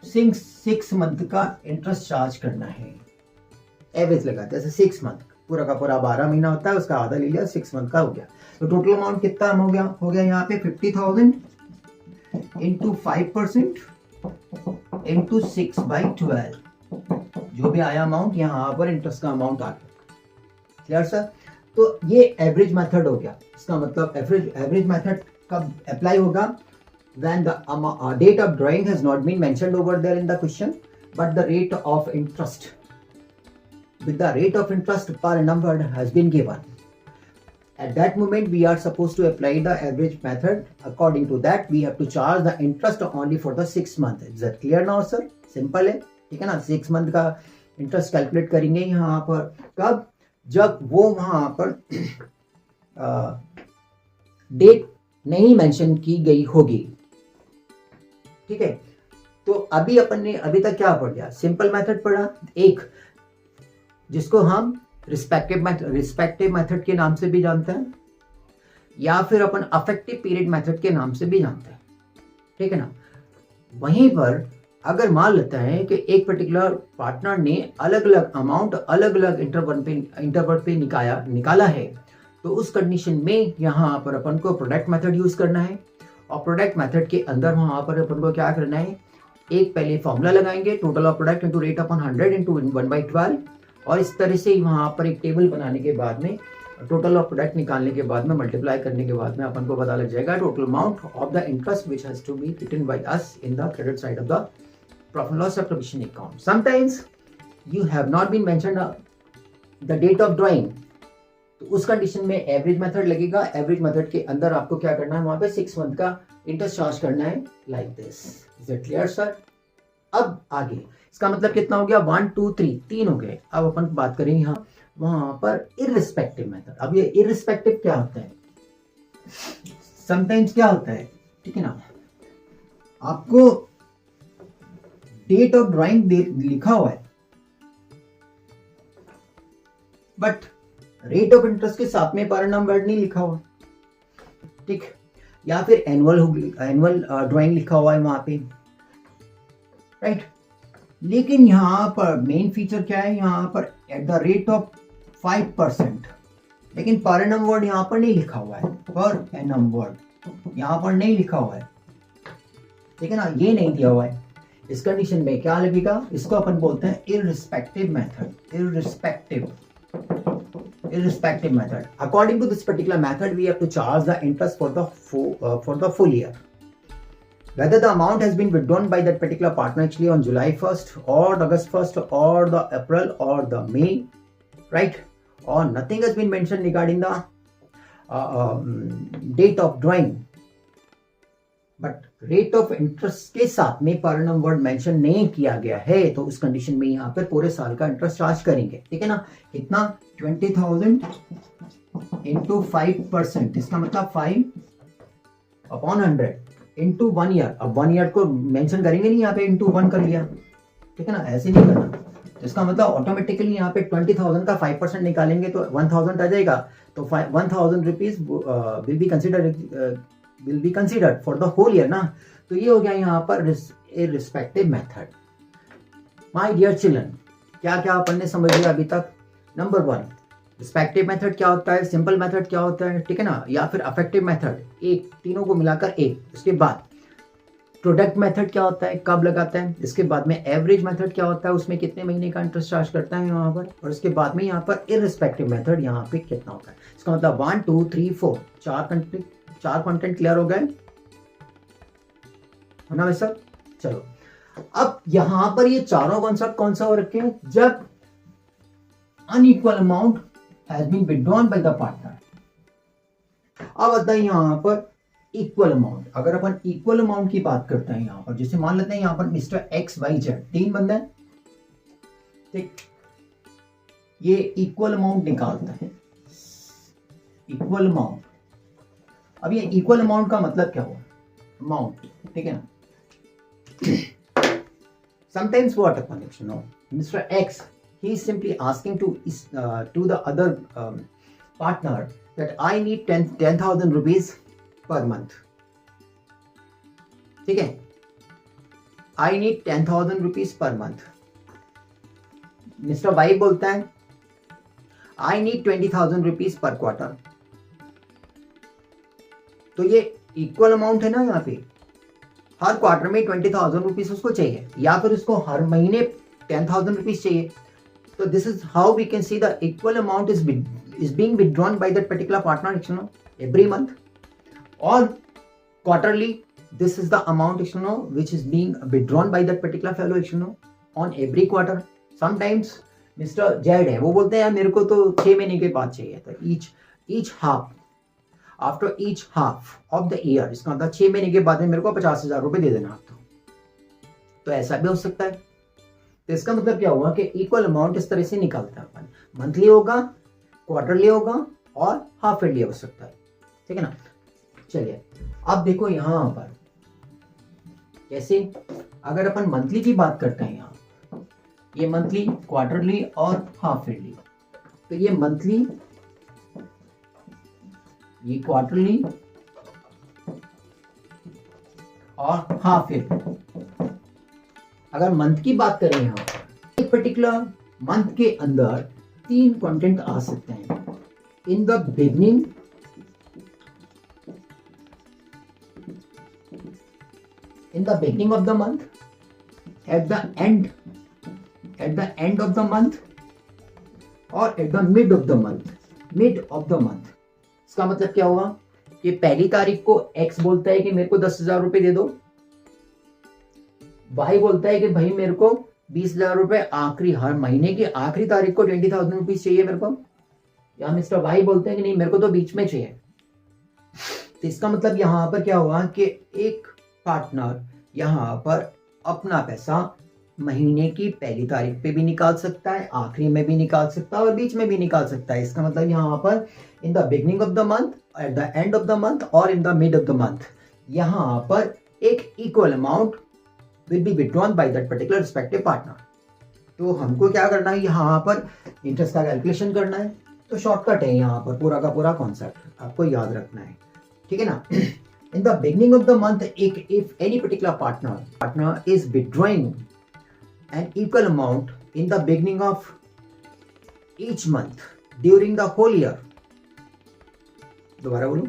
6 मंथ का इंटरेस्ट चार्ज करना है। एवरेज लगाते हैं, जैसे 6 मंथ पूरा का पूरा 12 महीना होता है, उसका आधा ले लिया, 6 मंथ का हो गया। तो टोटल अमाउंट कितना हो गया यहाँ पे 50,000 इंटू 5% इंटू 6/12, जो भी आया अमाउंट यहाँ पर इंटरेस्ट का अमाउंट आ गया। Clear sir? तो ये एवरेज मेथड हो गया। इसका मतलब एवरेज मेथड कब अप्लाई होगा, when the date of drawing has not been mentioned over there in the question, but the rate of interest, with the rate of interest per number has been given. At that moment we are supposed to apply the average method. According to that we have to charge the interest only for the 6 month. Is that clear now sir? Simple है, ठीक है ना। 6 month का interest calculate करेंगे यहाँ पर कब, जब वो वहां पर डेट नहीं मेंशन की गई होगी। ठीक है, तो अभी अपन ने अभी तक क्या पढ़ लिया, सिंपल मेथड पढ़ा, एक जिसको हम रिस्पेक्टिव मेथड के नाम से भी जानते हैं, या फिर अपन अफेक्टिव पीरियड मेथड के नाम से भी जानते हैं। ठीक है ना। वहीं पर अगर मान लेता है कि एक पर्टिकुलर पार्टनर ने अलग अलग अमाउंट अलग अलग इंटरवल पे निकाला है, तो उस कंडीशन में यहाँ पर अपन को प्रोडक्ट मेथड यूज करना है। और प्रोडक्ट मेथड के अंदर वहां पर अपन को क्या करना है, एक पहले फॉर्मूला लगाएंगे, total of product into rate upon 100 into 1/12, और इस तरह से वहां पर एक टेबल बनाने के बाद में टोटल ऑफ प्रोडक्ट निकालने के बाद में मल्टीप्लाई करने के बाद में अपन को पता लग जाएगा total amount of the interest which has to be written by us in the credit side of the profit and loss provision account. Sometimes you have not been mentioned the date of drawing, तो उस condition में average method लगेगा। Average method के अंदर आपको क्या करना है, वहां पे 6 मंथ का इंटरेस्ट चार्ज करना है, like this. Is it clear sir? अब आगे इसका मतलब कितना हो गया, 1 2 3, 3 हो गए। अब अपन बात करेंगे यहाँ वहां पर इररिस्पेक्टिव मेथड। अब ये इररिस्पेक्टिव क्या होता है, समटाइम्स क्या होता है, ठीक है ना, आपको डेट ऑफ ड्राइंग लिखा हुआ है बट रेट ऑफ इंटरेस्ट के साथ में पर एनम वर्ड नहीं लिखा हुआ, ठीक, या फिर एनुअल ड्राइंग लिखा हुआ है वहां पे, राइट। लेकिन यहां पर मेन फीचर क्या है, यहां पर एट द रेट ऑफ 5%, लेकिन पर एनम वर्ड यहां पर नहीं लिखा हुआ है, पर एनम वर्ड यहां पर नहीं लिखा हुआ है, ठीक है ना, ये नहीं दिया हुआ है। इस कंडीशन में क्या लगेगा, इसको अपन बोलते हैं irrespective method. Irrespective method. According to this particular method, we have to charge the interest for the full year. Whether the amount has been withdrawn by that particular partner actually on July 1st or the August 1st or the April or the May, right? Or nothing has been mentioned regarding the date of drawing. But rate of interest के साथ में पर annum word mention नहीं किया गया है, तो उस कंडीशन में यहाँ पर पूरे साल का इंटरेस्ट चार्ज करेंगे, ठीक है ना। कितना, 20,000 इंटू 5%, इसका मतलब 5/100 इंटू 1 ईयर। अब 1 ईयर को मेंशन करेंगे नहीं, यहाँ पे इंटू 1 कर लिया, ठीक है ना, ऐसे नहीं करना। तो इसका मतलब ऑटोमेटिकली यहाँ पे 20,000 का 5% निकालेंगे तो 1,000 आ जाएगा, तो 1,000 rupees will be considered for the whole year ना। तो ये हो गया यहाँ पर irrespective method। My dear children, क्या क्या अपन ने समझ लिया अभी तक। नंबर 1, रिस्पेक्टिव मेथड क्या होता है, सिंपल मेथड क्या होता है, ठीक है ना, या फिर अफेक्टिव मेथड, एक, तीनों को मिलाकर एक। उसके बाद प्रोडक्ट मेथड क्या होता है, कब लगाता है। इसके बाद में एवरेज मेथड क्या होता है, उसमें कितने महीने का इंटरेस्ट चार्ज करता है यहाँ पर। और इसके बाद में यहाँ पर इररिस्पेक्टिव मेथड यहाँ पे कितना होता है। इसका मतलब 1 2 3 4 चार कंटेंट क्लियर हो गए है ना वैसा। चलो अब यहां पर ये चारों कॉन्सेप्ट कौन सा हो रखे हैं, जब unequal amount has been withdrawn by the partner. अब आता है यहां पर इक्वल अमाउंट। अगर अपन इक्वल अमाउंट की बात करते हैं यहां पर, जैसे मान लेते हैं यहां पर मिस्टर XYZ 3 बंदे हैं, ठीक, ये इक्वल अमाउंट निकालता है, इक्वल अमाउंट। अब ये इक्वल अमाउंट का मतलब क्या हुआ, अमाउंट, ठीक है ना। Sometimes what upon you know, mister X he is simply asking to the other partner that I need 10,000 rupees per month, ठीक है, I need 10,000 rupees per month। Mister Y बोलता है I need 20,000 rupees per quarter। तो ये equal amount है ना, यहाँ पे हर क्वार्टर में 20,000 रुपीज उसको चाहिए, या फिर उसको हर महीने 10,000 रुपीज चाहिए। तो this is how we can see the equal amount is being withdrawn by that particular partner every month, और quarterly this is the amount which is being withdrawn by that particular fellow on every quarter। sometimes mister Z है, वो बोलते हैं यार मेरे को तो 6 महीने के बाद चाहिए, तो each half after each half of the year, इसका मतलब 6 महीने के बाद में मेरे को 50,000 रुपए दे देना आप। तो ऐसा भी हो सकता है। तो इसका मतलब क्या हुआ कि इक्वल अमाउंट इस तरह से निकालता है अपन, मंथली होगा, क्वार्टरली होगा और हाफ ईयरली हो सकता है, ठीक है ना। चलिए अब देखो यहां पर कैसे, अगर अपन मंथली की बात करते हैं, यहाँ ये मंथली, क्वार्टरली और हाफ ईयरली, तो ये मंथली, ये क्वार्टरली और हाफ ईयर। अगर मंथ की बात करें, यहाँ एक पर्टिकुलर मंथ के अंदर 3 कंटेंट आ सकते हैं। इन the beginning, in the beginning of the month, at the end of the month और at the mid of the month। इसका मतलब क्या हुआ कि पहली तारीख को X बोलता है कि मेरे को 10,000 रुपए दे दो, Y बोलता है कि भाई मेरे को 20,000 रुपए आखिरी, हर महीने की आखिरी तारीख को 20,000 रुपीज चाहिए मेरे को, या मिस्टर Y बोलते हैं कि नहीं मेरे को तो बीच में चाहिए। तो इसका मतलब यहां पर क्या हुआ कि एक पार्टनर यहां पर अपना पैसा महीने की पहली तारीख पे भी निकाल सकता है, आखिरी में भी निकाल सकता है और बीच में भी निकाल सकता है। इसका मतलब यहाँ पर in the beginning of the month, at the end of the month और in the mid of the month यहाँ पर एक equal amount will be withdrawn by that particular respective partner. तो हमको क्या करना है, यहाँ पर इंटरेस्ट का कैलकुलेशन करना है। तो शॉर्टकट है यहाँ पर पूरा का पूरा कॉन्सेप्ट आपको याद रखना है, ठीक है ना। इन the beginning of the month if any particular partner is withdrawing an equal amount in the beginning of each month during the whole year. दोबारा बोलूं,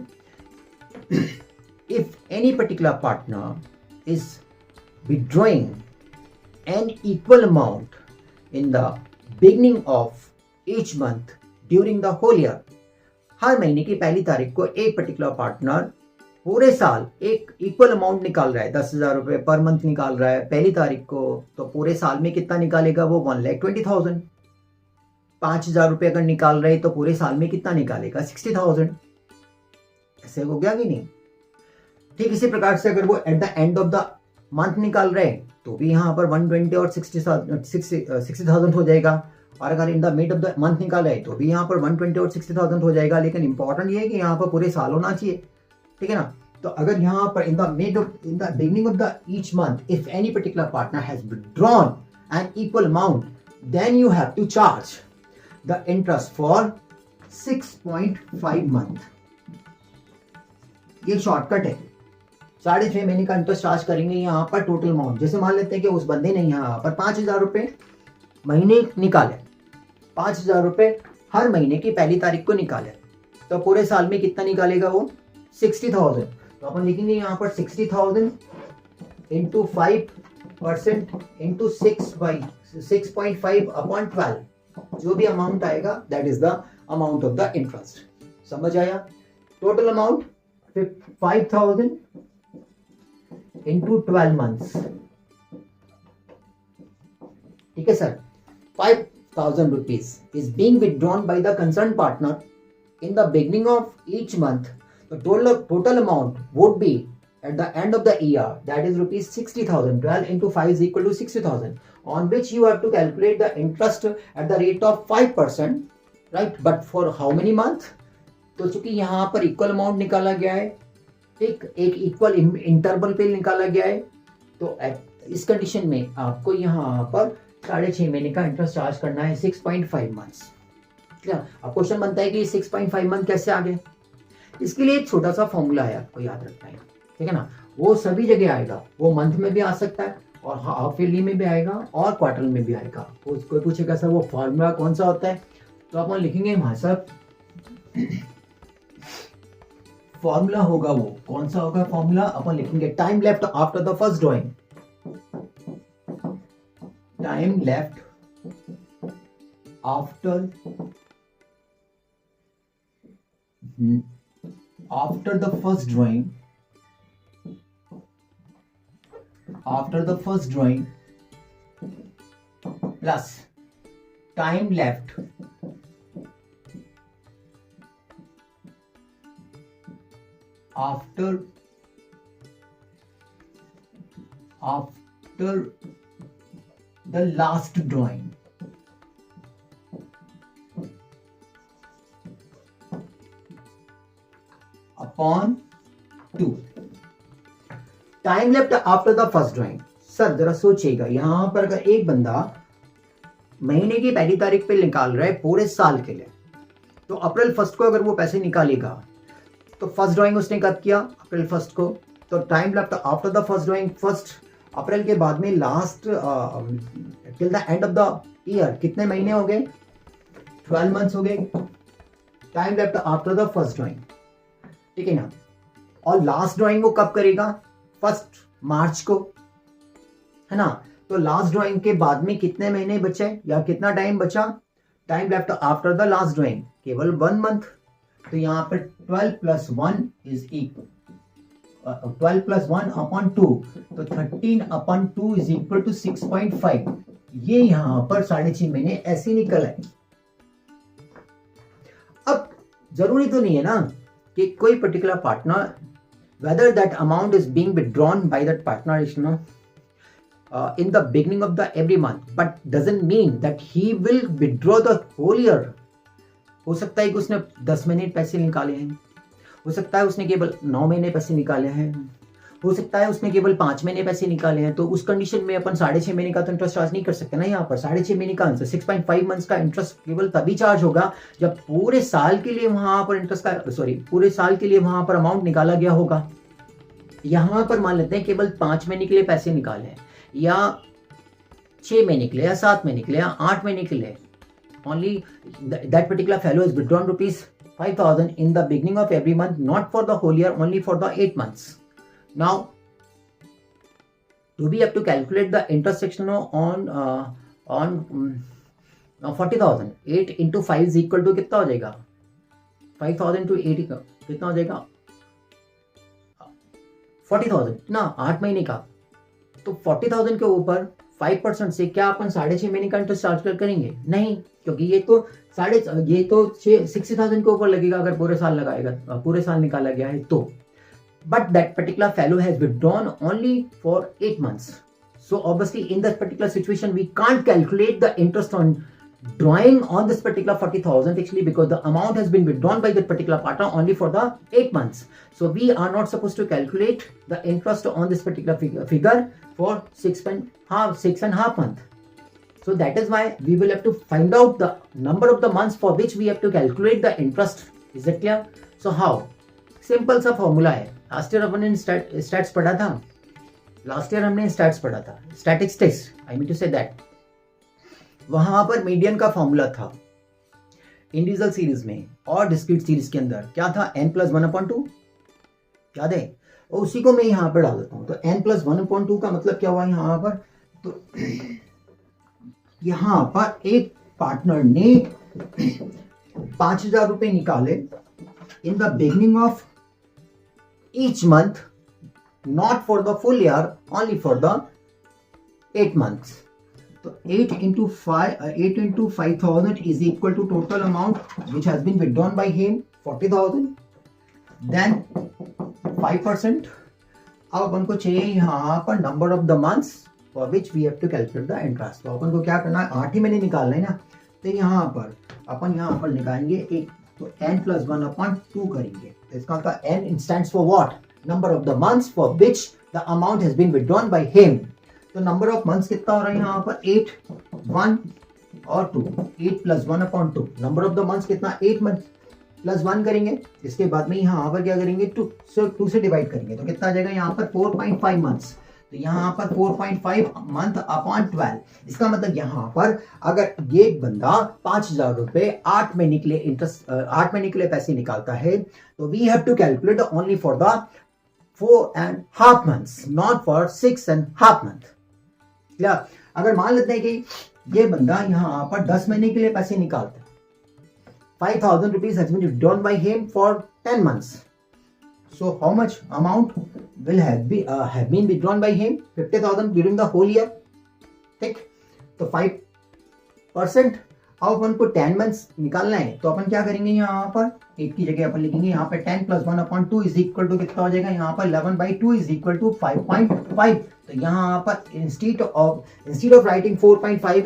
if any particular partner is withdrawing an equal amount in the beginning of each month during the whole year, हर महीने की पहली तारीख को एक particular partner पूरे साल एक इक्वल अमाउंट निकाल रहा है, 10,000 रुपए पर मंथ निकाल रहा है पहली तारीख को, तो पूरे साल में कितना निकालेगा वो 1,20,000। 5,000 रुपए अगर निकाल रहे तो पूरे साल में कितना निकालेगा 60,000। ऐसे हो गया कि नहीं। ठीक इसी प्रकार से अगर वो eight the end of the month निकाल रहे तो भी यहाँ पर 120 और 60,000 हो जाएगा, और अगर इन the mid of the month निकाले तो भी यहाँ पर 120 और 60,000 हो जाएगा। लेकिन इंपॉर्टेंट ये है कि यहाँ पर पूरे साल होना चाहिए, ठीक है ना। तो अगर यहाँ पर in the beginning of the each month if any particular partner has withdrawn an equal amount then you have to charge the interest for 6.5 month. ये शॉर्टकट है, 6.5 महीने का इंटरेस्ट चार्ज करेंगे यहाँ पर टोटल अमाउंट। जैसे मान लेते हैं कि उस बंदे ने यहाँ पर 5,000 रुपए महीने निकाले, 5,000 रुपए हर महीने की पहली तारीख को निकाले, तो पूरे साल में कितना निकालेगा वो 60,000। तो अपन लिखेंगे यहाँ पर 60,000 इंटू 5% इंटू 6.5 अपॉन 12, जो भी अमाउंट आएगा that is the amount of the interest. समझ आया। टोटल अमाउंट 5,000 इंटू 12 मंथ्स, ठीक है sir. 5,000 rupees is being withdrawn by the concerned partner in the beginning of each month. The total amount would be at the end of the year, that is rupees 60,000. 12 into 5 is equal to 60,000, on which you have to calculate the interest at the rate of 5%, right? But for how many months? तो चूंकि यहाँ पर equal amount निकाला गया है, एक equal interval पे निकाला गया है, तो इस कंडीशन में आपको यहाँ पर 6.5 महीने का इंटरेस्ट चार्ज करना है 6.5 मंथ्स। अब क्वेश्चन बनता है कि 6.5 मंथ कैसे आ गए। इसके लिए एक छोटा सा फॉर्मूला है, आपको याद रखना है, ठीक है ना। वो सभी जगह आएगा, वो मंथ में भी आ सकता है और हाफ ईयरली में भी आएगा और क्वार्टर में भी आएगा। कोई पूछेगा सर वो फॉर्मूला कौन सा होता है, तो अपन लिखेंगे वहां सब फॉर्मूला होगा, वो कौन सा होगा फॉर्मूला, अपन लिखेंगे time left after the first drawing. Time left after the first drawing plus time left after the last drawing upon 2। Time left after the first drawing. Sir जरा सोचिएगा, यहां पर अगर एक बंदा महीने की पहली तारीख पे निकाल रहा है पूरे साल के लिए, तो अप्रैल 1 को अगर वो पैसे निकालेगा तो फर्स्ट ड्राइंग उसने कब किया, अप्रैल 1 को। तो time left after the first drawing, 1 अप्रैल के बाद में last till the end of the year कितने महीने हो गए, 12 मंथ्स हो गए। Time left after the first drawing, ठीक है ना। और लास्ट ड्राइंग वो कब करेगा, 1 मार्च को, है ना। तो लास्ट ड्राइंग के बाद में कितने महीने बचे या कितना टाइम बचा, time left after the last drawing केवल 1 मंथ। तो यहाँ पर 12 plus 1 is equal 12 plus 1 upon 2, तो 13 अपॉन 2 इज इक्वल टू 6.5। ये यहाँ पर 6.5 महीने ऐसे निकल है। अब जरूरी तो नहीं है ना कि कोई particular partner whether that amount is being withdrawn by that partner is, you know, in the beginning of the every month, but doesn't mean that he will withdraw the whole year. हो सकता है कि उसने 10 महीने पैसे निकाले हैं, हो सकता है उसने केवल 9 महीने पैसे निकाले हैं, हो सकता है उसने केवल 5 महीने पैसे निकाले हैं। तो उस कंडीशन में अपन 6.5 महीने का तो इंटरेस्ट चार्ज नहीं कर सकते ना। यहाँ पर 6.5 महीने का आंसर 6.5 मंथ्स का इंटरेस्ट केवल तभी चार्ज होगा जब पूरे साल के लिए वहां पर इंटरेस्ट का पूरे साल के लिए वहां पर अमाउंट निकाला गया होगा। यहाँ पर मान लेते हैं केवल 5 महीने के लिए पैसे निकाले हैं, या 6 महीने के लिए, या 7 महीने के लिए, या 8 महीने के लिए। only that particular fellow is withdrawn rupees 5,000 in the beginning of every month, not for the whole year, only for the 8 months. Now do we have to calculate the interest section on 40,000? 8 into 5 is equal to कितना हो जाएगा? 5,000 to 80 का कितना हो जाएगा? 40,000 ना 8 महीने का। तो 40,000 के ऊपर 5% से क्या अपन 6.5 महीने का इंटरेस्ट चार्ज करेंगे? नहीं, क्योंकि ये तो 60,000 के ऊपर लगेगा अगर पूरे साल लगाएगा, पूरे साल निकाला गया है तो। But that particular fellow has withdrawn only for 8 months. So obviously in that particular situation we can't calculate the interest on drawing on this particular 40,000 actually, because the amount has been withdrawn by that particular partner only for the 8 months. So we are not supposed to calculate the interest on this particular figure for 6.5 months. So that is why we will have to find out the number of the months for which we have to calculate the interest. Is it clear? So how? Simple सा formula है। Last year अपन ने stats पढ़ा था, statistics, I mean to say that. वहां पर median का formula था इंडिविजुअल सीरीज में और डिस्क्रीट सीरीज के अंदर क्या था? n+1/2, याद है? और उसी को मैं यहाँ पर डाल देता हूँ। तो n+1/2 का मतलब क्या हुआ यहाँ पर? तो यहाँ पर एक पार्टनर ने 5,000 रुपए निकाले इन the beginning of each month, not for the full year, only for the 8 months. So 8 into 5,000 is equal to total amount which has been withdrawn by him 40,000. Then 5%. अब अपन को चाहिए यहाँ पर number of the months for which we have to calculate the interest. तो अपन को क्या करना है? 8 ही महीने निकालना है ना। तो यहाँ पर अपन यहाँ पर निकालेंगे एक, तो n+1/2 करेंगे। तो इसका मतलब n stands for what? Number of the months for which the amount has been withdrawn by him. तो नंबर ऑफ मंथ्स कितना हो रहा है यहाँ पर? 8, 1 और 2। 8+1/2। नंबर ऑफ द मंथ्स कितना? 8 मंथ प्लस 1 करेंगे। इसके बाद में यहाँ पर क्या करेंगे? 2 से डिवाइड करेंगे। तो कितना आ जाएगा यहाँ पर? 4.5 मंथ्स। तो यहाँ पर 4.5 मंथ अपॉन 12। इसका मतलब यहाँ पर अगर ये बंदा 5,000 रुपए 8 महीने के लिए इंटरेस्ट 8 महीने के लिए पैसे निकालता है, तो we have to calculate only for the 4.5 months, not for 6.5 months. या अगर मान लेते हैं कि ये बंदा यहाँ पर 10 महीने के लिए पैसे निकालता है, 5,000 rupees has been withdrawn by him for 10 months. So how much amount will have been withdrawn by him? 50,000 during the whole year. ठीक, तो 5%। अब अपन को 10 months निकालना है, तो अपन क्या करेंगे? यहाँ पर 8 की जगह अपन लिखेंगे यहाँ पर 10+1/2 इज इक्वल टू कितना हो जाएगा? यहाँ पर 11/2 इज इक्वल टू 5.5। तो यहाँ पर instead of writing 4.5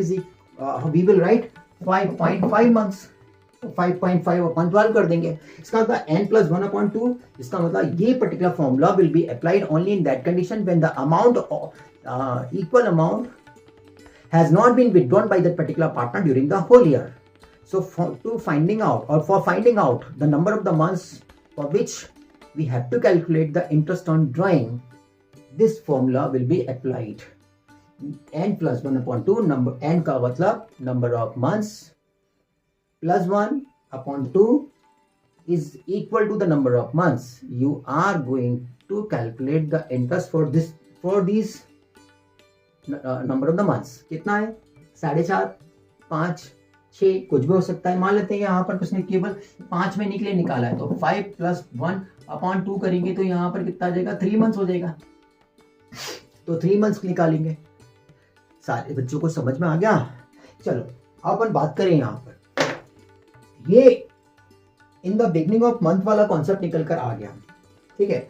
we will write 5.5 months। 5.5 upon 12 कर देंगे। इसका मतलब n+1/2। इसका मतलब ये particular formula will be applied only in that condition when the amount equal amount has not been withdrawn by that particular partner during the whole year. So for finding out the number of the months for which we have to calculate the interest on drawing, this formula will be applied. n+1/2, number n का मतलब number of months plus 1/2 is equal to the number of months. You are going to calculate the interest for these number of the months. कितना है? 4.5, 5, 6 कुछ भी हो सकता है। मान लेते हैं यहाँ पर उसने केवल 5 महीने के लिए निकाला है, तो 5 + 1/2 करेंगे तो यहाँ पर कितना आ जाएगा? 3 months हो जाएगा। तो 3 months निकालेंगे। सारे बच्चों को समझ में आ गया? चलो अपन बात करें यहाँ पर, ये इन द बिगनिंग ऑफ मंथ वाला कॉन्सेप्ट निकल कर आ गया। ठीक है,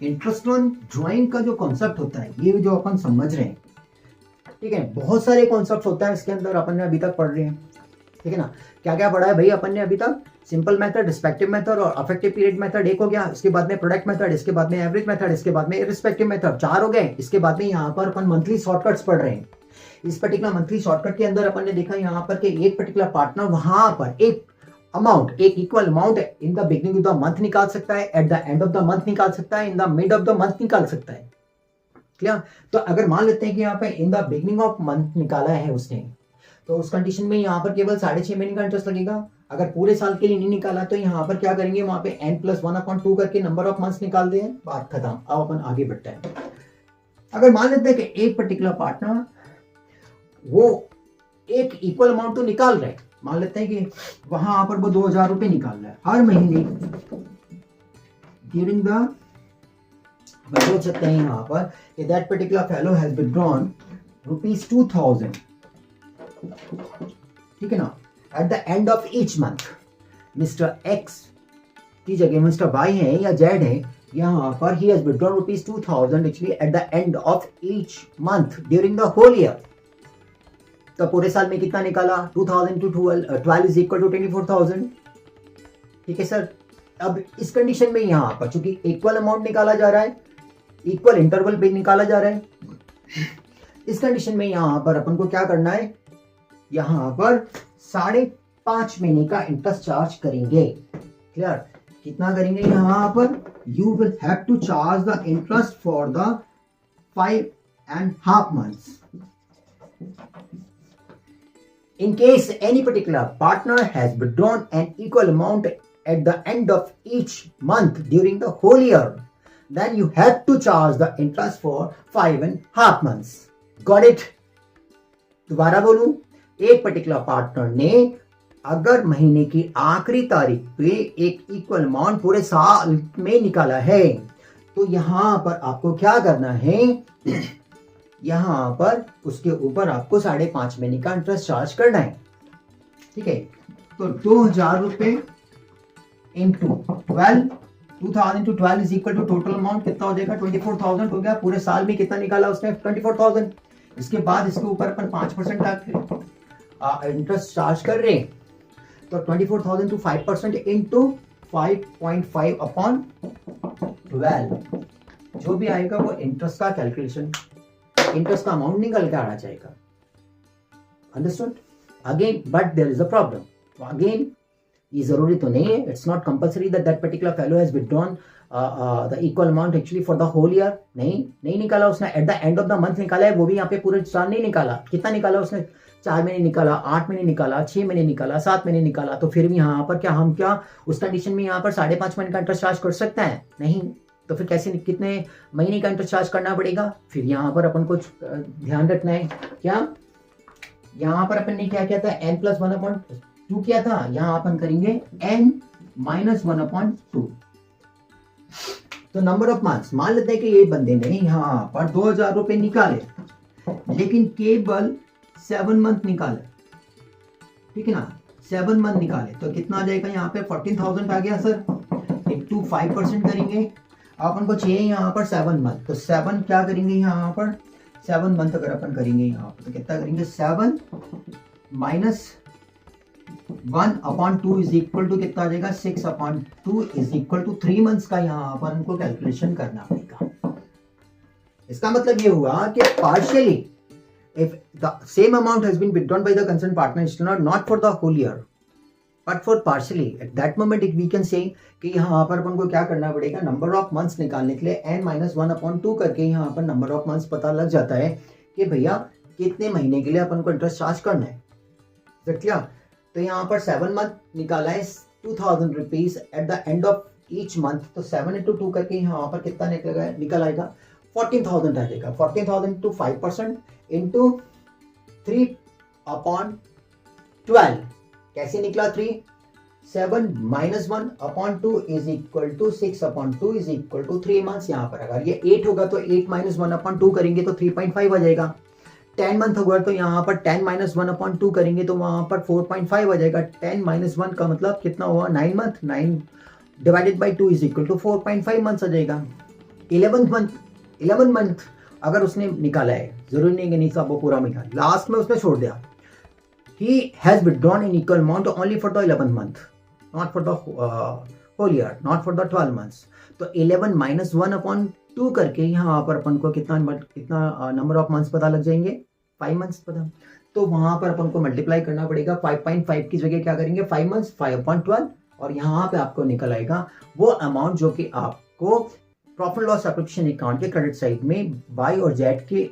इंटरेस्ट ऑन ड्राइंग का जो कॉन्सेप्ट होता है, ये जो अपन समझ रहे हैं, ठीक है, बहुत सारे कॉन्सेप्ट होता है इसके अंदर, अपन ने अभी तक पढ़ रहे हैं, ठीक है ना। क्या क्या पढ़ा है भाई अपन ने अभी तक? सिंपल मेथड, रिस्पेक्टिव मेथड और अफेक्टिव पीरियड मेथड एक हो गया, इसके बाद में प्रोडक्ट मेथड, इसके बाद में एवरेज मेथड, इसके बाद में इररिस्पेक्टिव मेथड, 4 हो गए। इसके बाद में यहाँ पर अपन मंथली शॉर्टकट्स पढ़ रहे हैं। इस पर्टिकुलर मंथली शॉर्टकट के अंदर अपन ने देखा यहाँ पर कि एक पर्टिकुलर पार्टनर वहां पर एक अमाउंट, एक equal amount in the beginning of the month निकाल सकता है, eight the end of the month निकाल सकता है, इन the mid of the month निकाल सकता है। क्लियर? तो अगर मान लेते हैं कि यहाँ पे इन द बिगिनिंग ऑफ मंथ निकाला है उसने, तो उस कंडीशन में यहाँ पर केवल 6.5 महीने का इंटरेस्ट लगेगा। अगर पूरे साल के लिए नहीं निकाला तो यहाँ पर क्या करेंगे, वहां पे n+1/2 करके नंबर ऑफ मंथ्स निकाल दें, बात खत्म। अब अपन आगे बढ़ते हैं। अगर मान लेते हैं कि एक पर्टिकुलर पार्टनर वो एक इक्वल अमाउंट तो निकाल रहे हैं, मान लेते हैं कि वहां पर वो 2000 रुपए निकाल रहा है हर महीने ड्यूरिंग द, सोच सकते हैं यहाँ पर कि that particular fellow has withdrawn ₹2000, ठीक है ना, eight the end of each month. Mister x की जगह मिस्टर वाई है या जेड है, यहाँ पर ही has withdrawn ₹2000 actually at the end of each month during the whole year. तो पूरे साल में कितना निकाला? 2000 to 12 इज इक्वल टू 24,000। ठीक है सर। अब इस कंडीशन में यहाँ पर चूंकि इक्वल अमाउंट निकाला जा रहा है, इक्वल इंटरवल पे निकाला जा रहा है, इस कंडीशन में यहाँ पर अपन को क्या करना है, यहाँ पर 5.5 महीने का इंटरेस्ट चार्ज करेंगे। क्लियर? कितना करेंगे यहाँ पर? You will have to charge the interest for the 5.5 months. In case any particular partner has withdrawn an equal amount at the end of each month during the whole year, then you have to charge the interest for 5.5 months. Got it? दोबारा बोलूं, एक particular partner ने अगर महीने की आखिरी तारीख पे एक इक्वल अमाउंट पूरे साल में निकाला है, तो यहां पर आपको क्या करना है, यहां पर उसके ऊपर आपको 5.5 महीने का इंटरेस्ट चार्ज करना है। ठीक है, तो 2000 रुपए into 12, 2000 into 12 is equal to total amount कितना हो जाएगा? 24,000 हो गया। पूरे साल में कितना निकाला उसने? 24,000। इसके बाद इसके ऊपर अपन 5% इंटरेस्ट चार्ज कर रहे हैं, तो 24,000 टू 5% इंटू 5.5 अपॉन 12, जो भी आएगा वो इंटरेस्ट का कैलकुलेशन, इंटरेस्ट का अमाउंट निकल के आना चाहिए। Understood? Again but there is a problem. Again ये जरूरी तो नहीं है, it's not compulsory that that particular fellow has withdrawn the equal amount actually for the whole year. नहीं निकाला उसने, at the end of the month निकाला है, वो भी यहाँ पे पूरे साल नहीं निकाला। कितना निकाला उसने? 4 महीने निकाला, 8 महीने निकाला, 6 महीने निकाला, 7 महीने निकाला। तो फिर भी यहाँ पर हम क्या उस कंडीशन में यहाँ पर 5.5 महीने का इंटरेस्ट चार्ज कर सकता है? नहीं। तो फिर कैसे, कितने महीने का इंटरेस्ट चार्ज करना पड़ेगा? फिर यहाँ पर अपन को ध्यान रखना है क्या, यहाँ पर अपन ने क्या किया था, n+1/2 किया था, यहाँ अपन करेंगे n-1/2। तो नंबर ऑफ मंथ्स, मान लेते हैं कि ये बंदे ने यहाँ पर 2000 रुपए निकाले, लेकिन केवल 7 मंथ निकाले। ठीक है ना, 7 मंथ निकाले, तो कितना आ जाएगा यहाँ पे? 14,000 आ गया सर। इंटू 5% करेंगे, अपन को चाहिए यहाँ पर 7 मंथ, तो 7 क्या करेंगे यहाँ पर? 7 मंथ अगर अपन करेंगे यहाँ पर तो कितना करेंगे? 7 माइनस 1/2 इज इक्वल टू कितना आ जाएगा? 6/2 इज इक्वल टू 3 मंथ्स का यहाँ पर हमको कैलकुलेशन करना पड़ेगा। इसका मतलब ये हुआ कि partially if the same amount has been withdrawn by the concerned partner, it's not for the whole year but for partially, at that moment we can say कि यहाँ पर अपन को क्या करना पड़ेगा, नंबर ऑफ मंथ्स निकालने के लिए n-1/2 करके यहाँ पर नंबर ऑफ मंथ्स पता लग जाता है कि भैया कितने महीने के लिए अपन को इंटरेस्ट चार्ज करना है। क्या? तो यहाँ पर 7 मंथ निकाला है 2,000 rupees eight the end of each month, तो 7 into 2 करके यहाँ पर कितना निकल आएगा? 14,000 आ जाएगा। 14,000 to 5% इंटू 3/12 कैसे निकला? 3 7 minus 1/2 is equal to 6/2 is equal to 3 months. यहाँ पर अगर ये 8 होगा तो 8 माइनस 1/2 करेंगे तो 3.5 आ जाएगा। 10 मंथ होगा तो यहाँ पर 10 माइनस 1/2 करेंगे तो वहां पर 4.5 आ जाएगा। 10 माइनस 1 का मतलब कितना हुआ? 9 month. 9 divided by 2 is equal to 4.5 months आ जाएगा। 11 मंथ अगर उसने निकाला है, जरूरी नहीं कि नहीं साहब वो पूरा महीना, लास्ट में उसने छोड़ दिया, he has withdrawn in equal amount only for the 11th month, not for the whole year, not for the 12 months. तो 11 माइनस 1/2 करके यहाँ पर अपन को कितना नंबर ऑफ मंथ्स पता लग जाएंगे, 5 मंथ्स पता। तो वहां पर अपन को मल्टीप्लाई करना पड़ेगा, 5.5 की जगह क्या करेंगे 5 मंथ्स 5/12, और यहाँ पे आपको निकल आएगा वो अमाउंट जो कि आपको प्रॉफिट लॉस एप्लीकेशन अकाउंट के क्रेडिट साइड में बाई और जेड के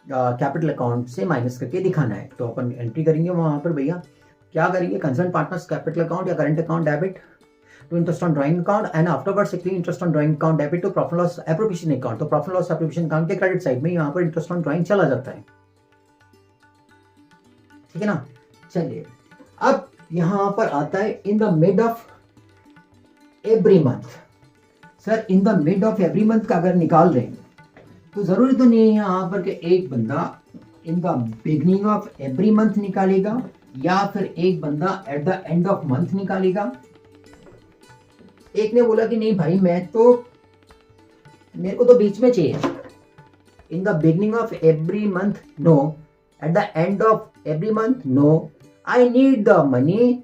कैपिटल अकाउंट से माइनस करके दिखाना है। तो अपन एंट्री करेंगे वहां पर, भैया क्या करेंगे, कंसर्न पार्टनर्स कैपिटल अकाउंट या current account debit to interest on drawing account and afterwards interest on drawing account debit to profit loss appropriation account. तो प्रॉफिट लॉस एप्रोप्रिएशन अकाउंट के क्रेडिट साइड में यहाँ पर इंटरेस्ट ऑन ड्राइंग चला जाता है, ठीक है ना। चलिए अब यहां पर आता है इन the mid of every month. Sir in the mid of every month का अगर निकाल रहे हैं तो जरूरी तो नहीं है यहाँ पर कि एक बंदा इन the beginning of every month निकालेगा या फिर एक बंदा eight the end of month निकालेगा। एक ने बोला कि नहीं भाई मेरे को तो बीच में चाहिए, in the beginning of every month no, at the end of every month no, I need the money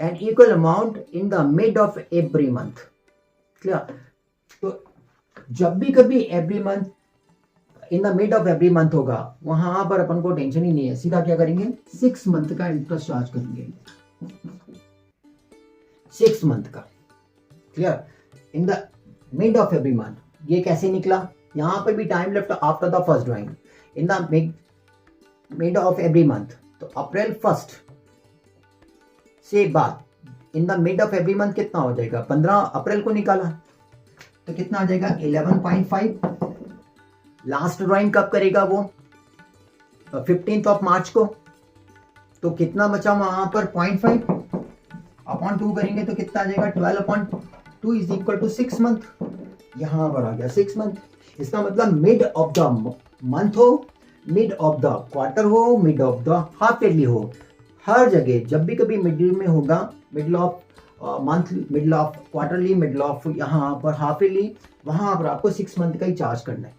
and equal amount in the mid of every month. Clear. तो जब भी कभी every month in the mid of every month होगा वहां पर अपन को tension ही नहीं है, सीधा क्या करेंगे 6 मंथ का इंटरेस्ट चार्ज करेंगे, 6 मंथ का। Clear. In the mid of every month ये कैसे निकला, यहां पर भी time left after the first drawing, in the mid of every month, तो अप्रैल 1 से बाद इन the mid of every month कितना हो जाएगा, 15 अप्रैल को निकाला तो कितना आ जाएगा 11.5। लास्ट ड्राइंग कब करेगा वो 15th ऑफ मार्च को, तो कितना बचा वहां पर 0.5/2 करेंगे तो कितना आ जाएगा 12/2 इज इक्वल टू 6 मंथ। यहां पर आ गया 6 मंथ। इसका मतलब मिड ऑफ द मंथ हो, मिड ऑफ द क्वार्टर हो, mid of the half yearly हो, हर जगह जब भी कभी मिडिल में होगा, middle of month, middle of quarterly, middle of यहाँ पर हाफ ईयरली, वहां पर आपको 6 मंथ का ही चार्ज करना है।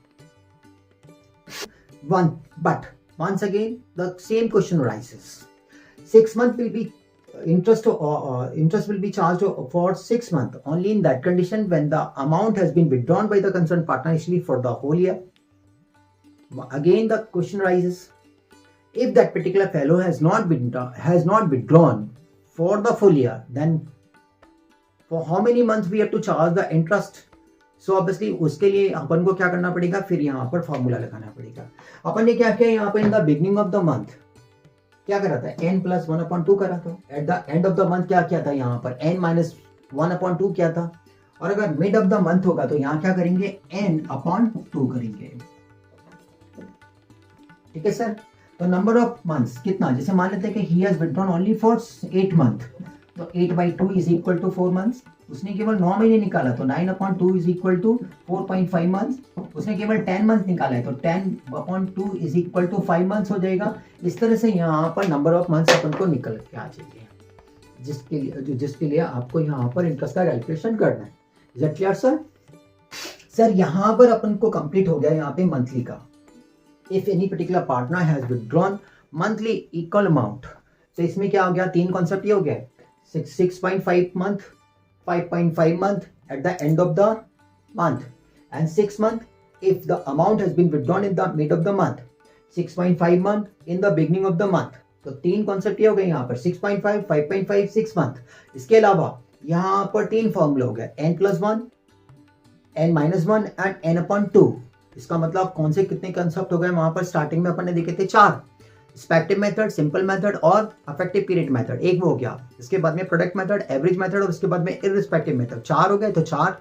But once again the same question arises. 6 month will be interest will be charged for 6 months only in that condition when the amount has been withdrawn by the concerned partner initially for the whole year. Again the question arises, if that particular fellow has not withdrawn for the full year, then for how many months we have to charge the interest? So obviously उसके लिए अपन को क्या करना पड़ेगा, फिर यहाँ पर formula लगाना पड़ेगा। अपन ने क्या किया यहाँ पर in the beginning of the month क्या करा था n+1/2 करा था, eight the end of the month क्या किया था यहाँ पर n-1/2 किया था, और अगर मिड ऑफ द मंथ होगा तो यहाँ क्या करेंगे n/2 करेंगे। ठीक है सर। तो नंबर ऑफ मंथ्स कितना, जैसे मान लेते हैं कि ही has withdrawn only for 8 month, तो 8/2 इज इक्वल टू 4 मंथ्स। उसने केवल 9 महीने निकाला तो 9/2 इज इक्वल टू 4.5 मंथ्स। उसने केवल 10 मंथ निकाला है तो 10/2 इज इक्वल टू 5 मंथ्स हो जाएगा। इस तरह से यहाँ पर नंबर ऑफ मंथ्स अपन को निकल के आ जाएंगे, जिसके लिए आपको यहाँ पर इंटरेस्ट का कैलकुलेशन करना है। Is that clear sir? Sir यहाँ पर अपन को कंप्लीट हो गया यहाँ पे मंथली का। If any particular partner has withdrawn monthly equal amount, तो इसमें क्या हो गया, 3 कॉन्सेप्ट ये हो गया, 6.5 month, 5.5 month at the end of the month, and 6 month if the amount has been withdrawn in the mid of the month, 6.5 month in the beginning of the month। तो 3 concept ये हो गए यहाँ पर 6.5, 5.5, 6 month. इसके अलावा यहाँ पर 3 फॉर्मूला हो गया n+1, n-1 एंड n/2। इसका मतलब कौन से कितने कॉन्सेप्ट हो गए वहां पर, स्टार्टिंग में अपन ने देखे थे 4, रिस्पेक्टिव मेथड, सिंपल मेथड और अफेक्टिव पीरियड मेथड, एक वो हो गया। इसके बाद में प्रोडक्ट मेथड, एवरेज मेथड और उसके बाद में इररिस्पेक्टिव मेथड। 4 हो गए तो 4,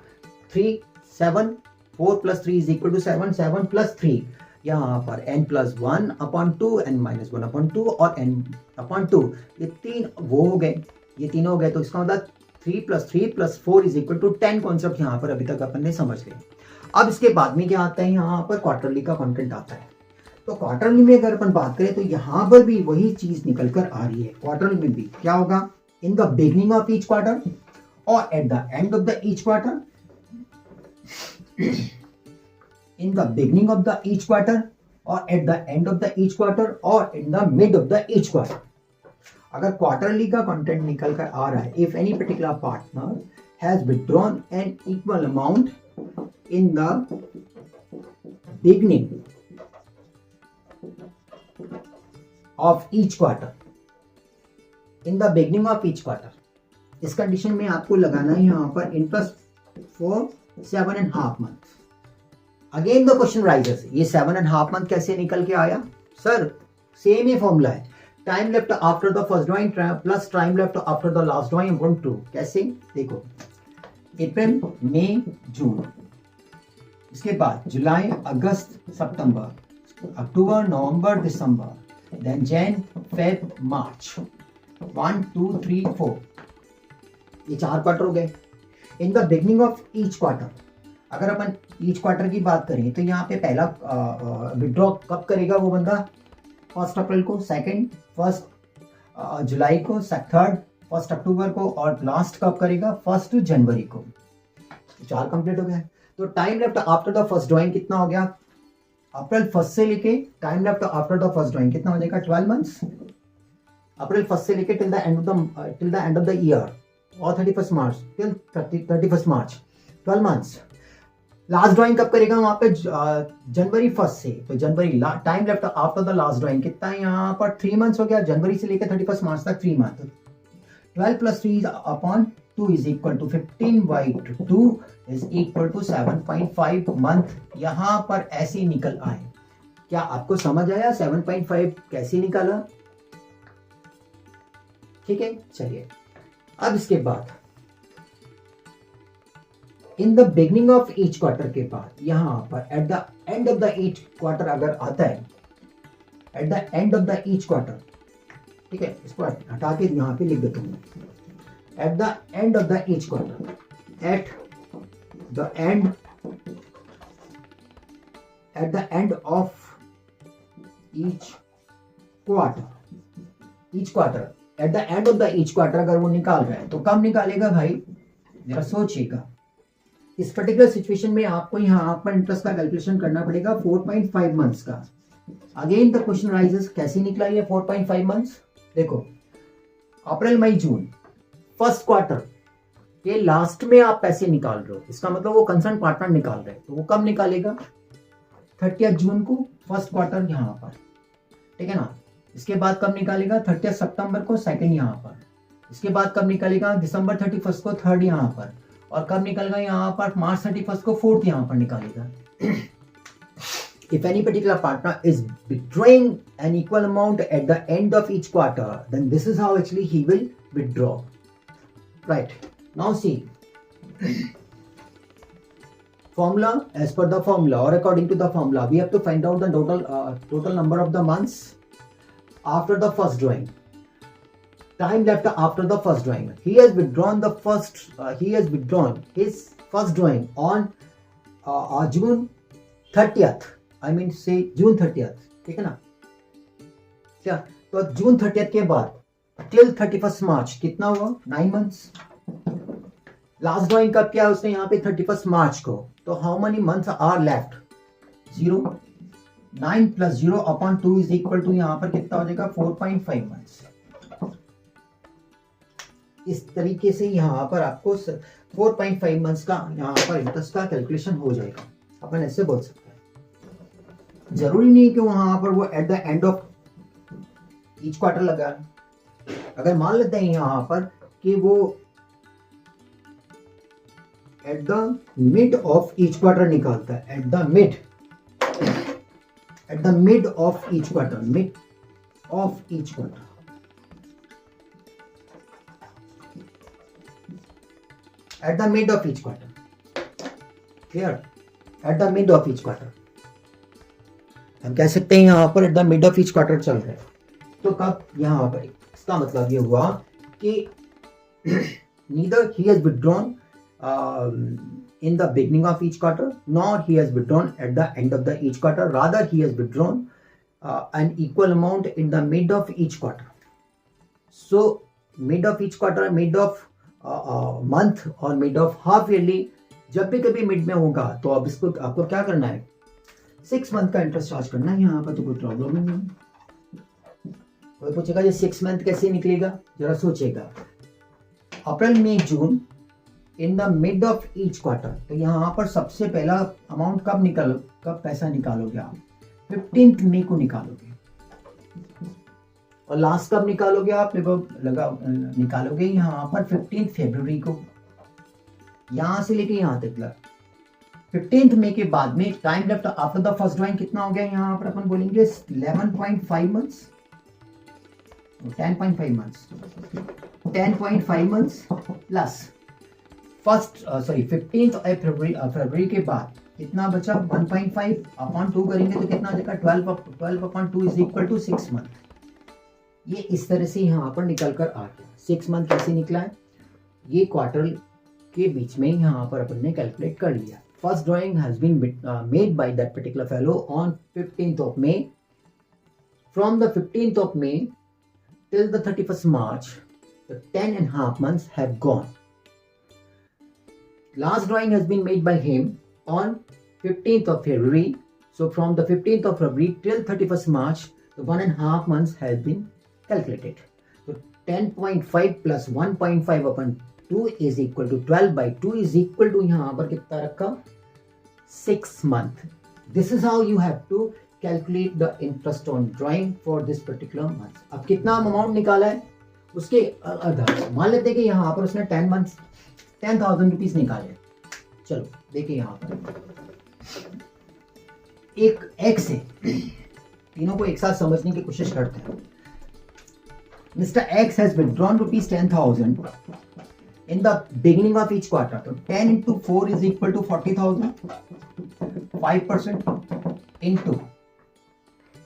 3, 7, 4 + 3 इज इक्वल टू 7, 7 + 3 यहाँ पर n+1/2, n-1/2 और n/2, ये 3 वो हो गए, ये तीनों हो गए। तो इसका मतलब 3 + 3 + 4 इज इक्वल टू 10 कॉन्सेप्ट यहाँ पर अभी तक अपन ने समझ लिया। अब इसके बाद में क्या आता है, यहाँ पर क्वार्टरली का कंटेंट आता है। तो क्वार्टरली में अगर अपन बात करें तो यहाँ पर भी वही चीज निकल कर आ रही है। क्वार्टरली में भी क्या होगा, in the beginning of each quarter और at the end of the each quarter in the beginning of the each quarter or at the end of the each quarter or in the mid of the each quarter. अगर quarterly का content निकल कर आ रहा है, if any particular partner has withdrawn an equal amount in the beginning of each quarter, in the beginning of each quarter, इस condition में आपको लगाना है यहाँ पर interest for 7.5 months. Again the question rises, ये 7.5 month कैसे निकल के आया सर? सेम ही फॉर्मूला है, time left after the first drawing plus time left after the last drawing upon 2. कैसे? देखो, अप्रैल मई जून, इसके बाद जुलाई अगस्त सितंबर अक्टूबर नवंबर दिसंबर, देन जैन फेब मार्च, 1 2 3 4, ये 4 क्वार्टर हो गए. इन the beginning of each quarter, अगर अपन ईच क्वार्टर की बात करें तो यहाँ पे पहला विड्रॉ कब करेगा वो बंदा? 1 अप्रैल को, सेकंड 1 जुलाई को, थर्ड 1 अक्टूबर को, और लास्ट कब करेगा? 1 जनवरी को. 4 कंप्लीट हो गया. तो time left after the first drawing कितना हो गया? अप्रैल 1 से लेके time left after the first drawing कितना हो जाएगा? 12 मंथ्स. अप्रैल 1 से लेके till the end of the year और 31 March till 31 March, 12 months. Last drawing कब करेगा वहां पे? जनवरी 1 से. तो January time left after the last drawing कितना है यहाँ पर? 3 मंथ्स हो गया. जनवरी से लेकर 31 मार्च तक 3 month. 12 + 3 upon 2 is equal to 15/2 is equal to 7.5 month. यहाँ पर ऐसे निकल आए. क्या आपको समझ आया 7.5 कैसे निकाला? ठीक है, चलिए. अब इसके बाद इन the beginning of each quarter के बाद यहां पर eight the end of the each quarter अगर आता है, eight the end of the each quarter, ठीक है, इसको हटा के यहां पे लिख देता हूं. Eight the end of the each quarter, eight the end of each quarter, eight the end of the each quarter अगर वो निकाल रहा है तो कब निकालेगा भाई? जरा सोचिएगा. इस पर्टिकुलर सिचुएशन में आपको यहाँ पर इंटरेस्ट का कैलकुलेशन करना पड़ेगा 4.5 मंथ्स का. अगेन द क्वेश्चन राइजेस, कैसे निकला ये 4.5 मंथ्स? देखो, अप्रैल मई जून फर्स्ट क्वार्टर के लास्ट में आप पैसे निकाल रहे हो, इसका मतलब वो कंसर्न पार्टनर निकाल रहे हैं. तो वो कब निकालेगा? 30 जून को फर्स्ट क्वार्टर यहाँ पर, ठीक है ना. इसके बाद कब निकालेगा? 30 सितंबर को सेकंड यहाँ पर. इसके बाद कब निकालेगा? दिसंबर 31 को थर्ड यहाँ पर. और कब निकलेगा यहाँ पर? मार्च 31 को फोर्थ यहाँ पर निकालेगा. If any particular partner is withdrawing an equal amount at the end of each quarter, then this is how actually he will withdraw. Right. Now see. Formula, as per the formula or according to the formula, we have to find out the total number of the months after the first drawing. Time left after the first drawing. He has withdrawn his first drawing on June 30th. I mean say June 30th. ठीक है ना? क्या? तो जून 30th के बाद till 31 मार्च कितना हुआ? 9 months. Last drawing कब किया उसने यहाँ पे? 31 मार्च को. तो how many months are left? 0. 9 + 0 upon 2 is equal to यहाँ पर कितना हो जाएगा? 4.5 मंथ्स. इस तरीके से यहाँ पर आपको 4.5 मंथ्स का यहाँ पर इंटरेस्ट का कैलकुलेशन हो जाएगा. अपन ऐसे बोल सकते हैं. जरूरी नहीं कि वहां पर वो eight the end of each quarter लगा. अगर मान लेते हैं यहाँ पर कि वो eight the mid of each quarter निकालता है, eight the mid of each quarter, mid of each quarter, at the mid of each quarter. Clear? At the mid of each quarter. हम कह सकते हैं यहाँ पर at the mid of each quarter चल रहा है. तो कब? यहाँ पर. इसका मतलब ये हुआ कि neither he has withdrawn in the beginning of each quarter, nor he has withdrawn at the end of the each quarter. Rather, he has withdrawn an equal amount in the mid of each quarter. So, mid of each quarter, mid of month और mid of half yearly जब भी कभी mid में होगा तो अब इसको आपको क्या करना है, 6 मंथ का इंटरेस्ट चार्ज करना है यहाँ पर, तो कोई प्रॉब्लम नहीं है। कोई पूछेगा ये 6 मंथ कैसे निकलेगा, जरा सोचेगा। अप्रैल मई June in the mid of each quarter, तो यहाँ पर सबसे पहला अमाउंट कब पैसा निकालोगे आप, 15th मई को निकालोगे, और लास्ट कब निकालोगे आप, निकालोगे यहाँ पर 15th फरवरी को, यहां से लेके यहां तक 15th मई के बाद में time left after the first drawing कितना हो गया, यहाँ पर अपन बोलेंगे 11.5 months, 10.5 months, 10.5 months plus 15th फरवरी के बाद कितना बचा, 1.5 अपॉन 2 करेंगे तो कितना आ जाएगा, 12 upon 2 is equal to 6 month. ये इस तरह से यहाँ पर निकल कर आ गया। 6 मंथ कैसे निकला है, ये क्वार्टर के बीच में यहाँ पर अपन ने कैलकुलेट कर लिया। First drawing has been made by that particular fellow on 15th of May. From the 15th of May till the 31st March, the 10.5 months have gone. Last drawing has been made by him on 15th of February. So from the 15th of February till 31st March, the 1.5 months has been calculated. So 10.5 plus 1.5 upon 2 is equal to 12 by 2 is equal to यहाँ पर कितना रखा, 6 month. This is how you have to calculate the interest on drawing for this particular month. अब कितना amount निकाला है उसके आधार पर मान लेते हैं कि यहाँ पर उसने 10 months 10,000 रुपीज निकाले। चलो देखिए यहाँ पर एक एक्स है, तीनों को एक साथ समझने की कोशिश करते हैं। Mr. X has withdrawn rupees 10,000 in the beginning of each quarter. So 10 into 4 is equal to 40,000. 5% into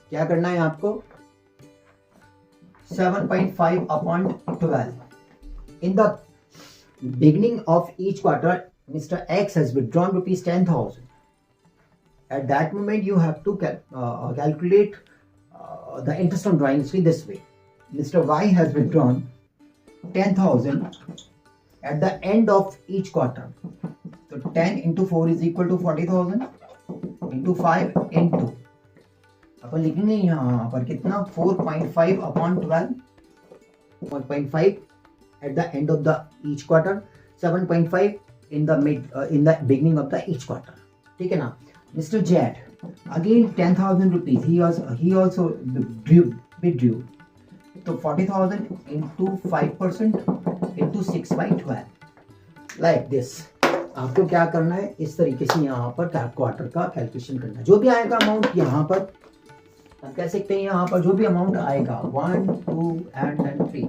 क्या करना है आपको, 7.5 upon 12. In the beginning of each quarter, Mr. X has withdrawn rupees 10,000. At that moment, you have to calculate the interest on drawing this way. Mr. Y has withdrawn 10,000 at the end of each quarter. So 10 into 4 is equal to 40,000 into 5 into अपन लिखेंगे यहाँ पर कितना, 4.5 upon 12, 4.5 at the end of the each quarter, 7.5 in the beginning of the each quarter. ठीक है ना। Mr. Z again 10,000 rupees he also withdrew. तो 40,000 into 5% into 6 by 12 like this. आपको क्या करना है, इस तरीके से यहाँ पर क्वार्टर का कैलकुलेशन करना है। जो भी आएगा अमाउंट यहाँ पर हम कह सकते हैं, यहाँ पर जो भी अमाउंट आएगा 1, 2 and then 3,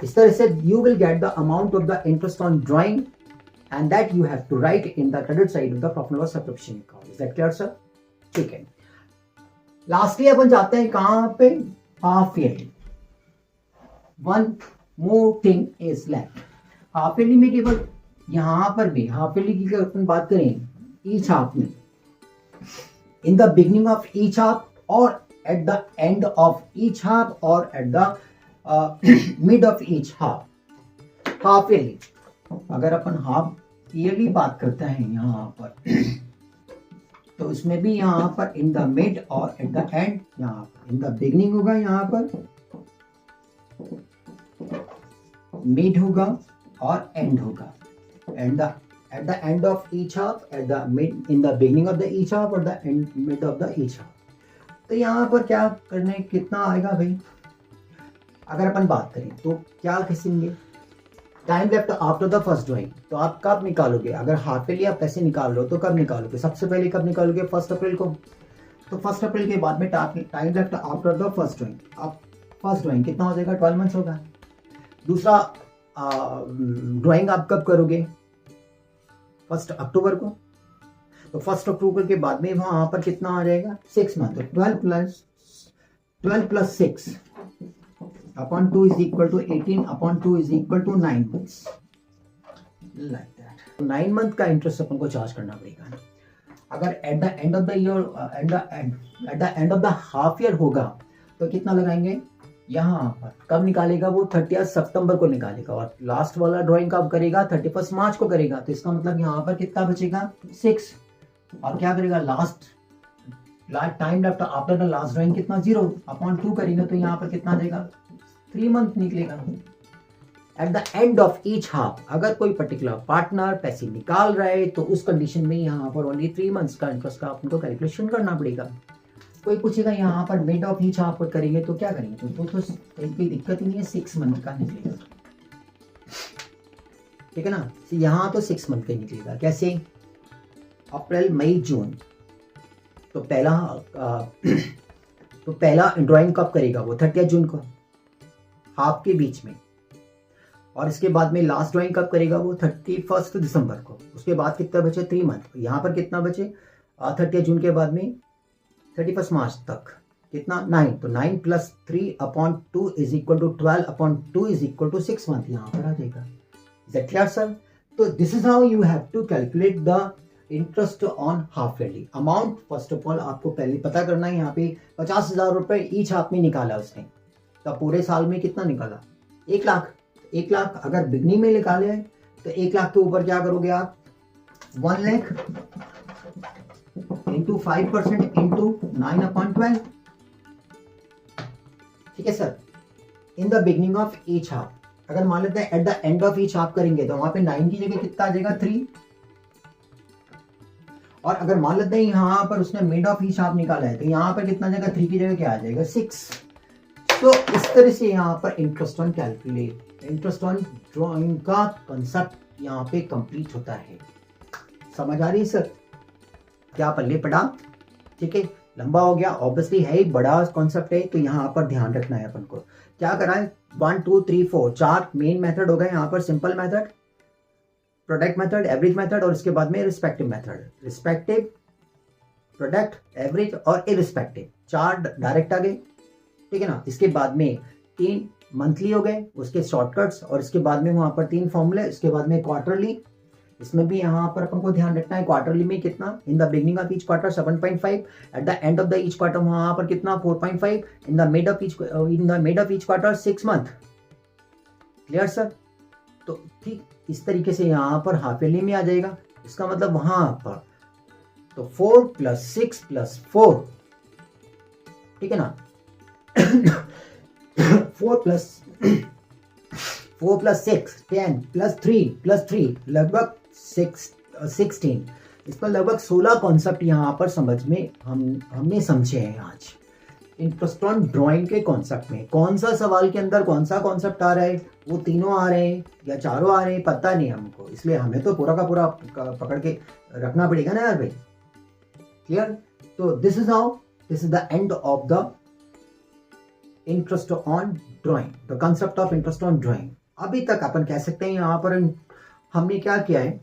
इस तरह से you will get the amount of the interest on drawing and that you have to write in the credit side of the profit and loss subtraction account. Is that clear sir? ठीक है। Lastly अपन जाते हैं कहां पे, half yearly. One more thing is left. Half yearly में केवल यहां पर भी हाफ ईयरली की अगर अपन बात करें, ईच हाफ में in the beginning of each half और at the end of each half और at the mid of each half. Half yearly अगर अपन हाफ ईयरली बात करते हैं यहाँ पर तो इसमें भी यहाँ पर इन द मिड और एट द एंड, यहाँ पर इन द बिगिनिंग होगा, यहाँ पर मिड होगा और एंड होगा, end at the end of each half, at the mid, in the beginning of the each half और the end mid of the each half. तो यहाँ पर क्या करने, कितना आएगा भाई, अगर अपन बात करें तो क्या कहेंगे, time left after the first drawing. तो आप कब निकालोगे, अगर हाफ ईयरली आप पैसे निकाल लो तो कब निकालोगे, सबसे पहले कब निकालोगे, 1 अप्रैल को। तो 1 अप्रैल के बाद में time left after the first drawing, आप फर्स्ट ड्राइंग कितना हो जाएगा, 12 मंथ्स होगा। दूसरा ड्राइंग आप कब करोगे, 1 अक्टूबर को। तो 1 अक्टूबर के बाद में वहां पर कितना आ जाएगा, 6 month. 12 plus 6 upon 2 is equal to 18 upon 2 is equal to 9 months like that. 9 month का इंटरेस्ट अपन को चार्ज करना पड़ेगा। अगर eight the end of the year, eight the end of the half year होगा तो कितना लगाएंगे, यहाँ पर कब निकालेगा वो 30 सितंबर को निकालेगा, और लास्ट वाला ड्राइंग कब करेगा 31 मार्च को करेगा। तो इसका मतलब यहाँ पर कितना बचेगा 6, और क्या करेगा last time left after the last drawing कितना 0/2 करेंगे, तो यहाँ पर कितना आ जाएगा 3 मंथ निकलेगा। Eight the end of each half अगर कोई पर्टिकुलर पार्टनर पैसे निकाल रहा है तो उस कंडीशन में यहाँ पर ओनली 3 मंथ्स का इंटरेस्ट का आपको कैलकुलेशन करना पड़ेगा। कोई पूछेगा यहाँ पर मिड ऑफ ईच हाफ पर करेंगे तो क्या करेंगे, तो कोई दिक्कत ही नहीं है, 6 मंथ का निकलेगा, ठीक है ना। तो यहाँ तो 6 मंथ का निकलेगा। कैसे, अप्रैल मई जून, तो पहला ड्राइंग कब करेगा वो 30 जून को, हाफ के बीच में, और इसके बाद में लास्ट ड्राइंग कब करेगा वो 31 दिसंबर को। उसके बाद कितना बचे 3 मंथ, यहाँ पर कितना बचे 30 जून के बाद में 31 मार्च तक कितना 9, तो 9 + 3/2 = 12/2 = 6 मंथ यहाँ पर आ जाएगा। Is that clear sir? तो this is how you have to calculate the interest on half yearly amount. First of all आपको पहले पता करना है, यहाँ पे 50,000 रुपए ईच हाफ में निकाला उसने, तो पूरे साल में कितना निकाला 1 लाख। 1 लाख अगर बिगनिंग में निकाले तो 1 लाख के ऊपर क्या करोगे आप 1 लाख इंटू 5% इंटू 9/12, ठीक है sir. In the beginning of each half, अगर मान लेते हैं eight the end of each half करेंगे तो वहां पे 9 की जगह कितना आ जाएगा 3, और अगर मान लेते हैं यहाँ पर उसने मिड ऑफ ईच हाफ निकाला है तो यहाँ पर कितना आ जाएगा 3 की जगह क्या आ जाएगा 6। तो इस तरह से यहाँ पर interest on calculate, interest on drawing का कंसेप्ट यहाँ पे कंप्लीट होता है। समझ आ रही है सर? क्या पल्ले पड़ा, ठीक है। लंबा हो गया, ऑब्वियसली है ही बड़ा कॉन्सेप्ट है, तो यहाँ पर ध्यान रखना है अपन को। क्या करा है 1 2 3 4 4 मेन मेथड हो गए यहाँ पर, simple method, product method, average method, और इसके बाद में respective method. Respective, product, average और इरिस्पेक्टिव, 4 डायरेक्ट आ गए, ठीक है ना। इसके बाद में 3 मंथली हो गए, उसके शॉर्टकट्स, और इसके बाद में वहां पर 3 फॉर्मूले। इसके बाद में क्वार्टरली, इसमें भी यहाँ पर अपन को ध्यान रखना है क्वार्टरली में कितना, इन the beginning of each quarter 7.5, eight the end of the each quarter वहां पर कितना 4.5, इन the mid of each quarter 6 month. Clear sir? तो ठीक इस तरीके से यहाँ पर हाफ ईयरली में आ जाएगा। इसका मतलब वहां पर तो 4 + 6 + 4, ठीक है ना 4 + 6 10 + 3 लगभग 16। इस पर लगभग 16 कॉन्सेप्ट यहाँ पर समझ में हमने समझे हैं आज। इंटरेस्ट ऑन ड्राइंग के कॉन्सेप्ट में कौन सा सवाल के अंदर कौन सा कॉन्सेप्ट आ रहा है, वो तीनों आ रहे हैं या चारों आ रहे हैं पता नहीं हमको, इसलिए हमें तो पूरा का पूरा पकड़ के रखना पड़ेगा ना यार भाई। क्लियर? तो this is the end of the interest on drawing, the concept of interest on drawing. अभी तक अपन कह सकते हैं यहाँ पर हमने क्या किया है,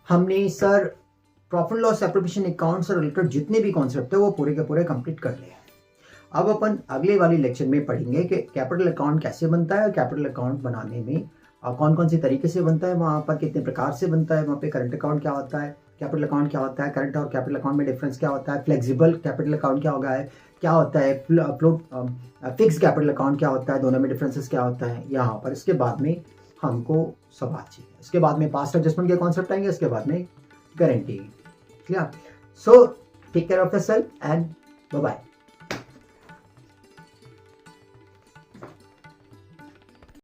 हमने sir profit loss appropriation account से रिलेटेड जितने भी कॉन्सेप्ट है वो पूरे के पूरे कंप्लीट कर लिए हैं। अब अपन अगले वाले लेक्चर में पढ़ेंगे कि कैपिटल अकाउंट कैसे बनता है, और कैपिटल अकाउंट बनाने में कौन कौन से तरीके से बनता है, वहाँ पर कितने प्रकार से बनता है, वहाँ पे करंट अकाउंट क्या होता है, कैपिटल अकाउंट क्या होता है, करंट और कैपिटल अकाउंट में डिफरेंस क्या होता है, फ्लेक्सिबल कैपिटल अकाउंट क्या होगा है, क्या होता है, फिक्स कैपिटल अकाउंट क्या होता है, दोनों में डिफरेंसेस क्या होता है यहाँ पर। इसके बाद में हमको सब बात चाहिए, इसके बाद में पास्ट एडजस्टमेंट के कॉन्सेप्ट आएंगे, इसके बाद में guarantee. Clear? So take care of yourself and bye bye.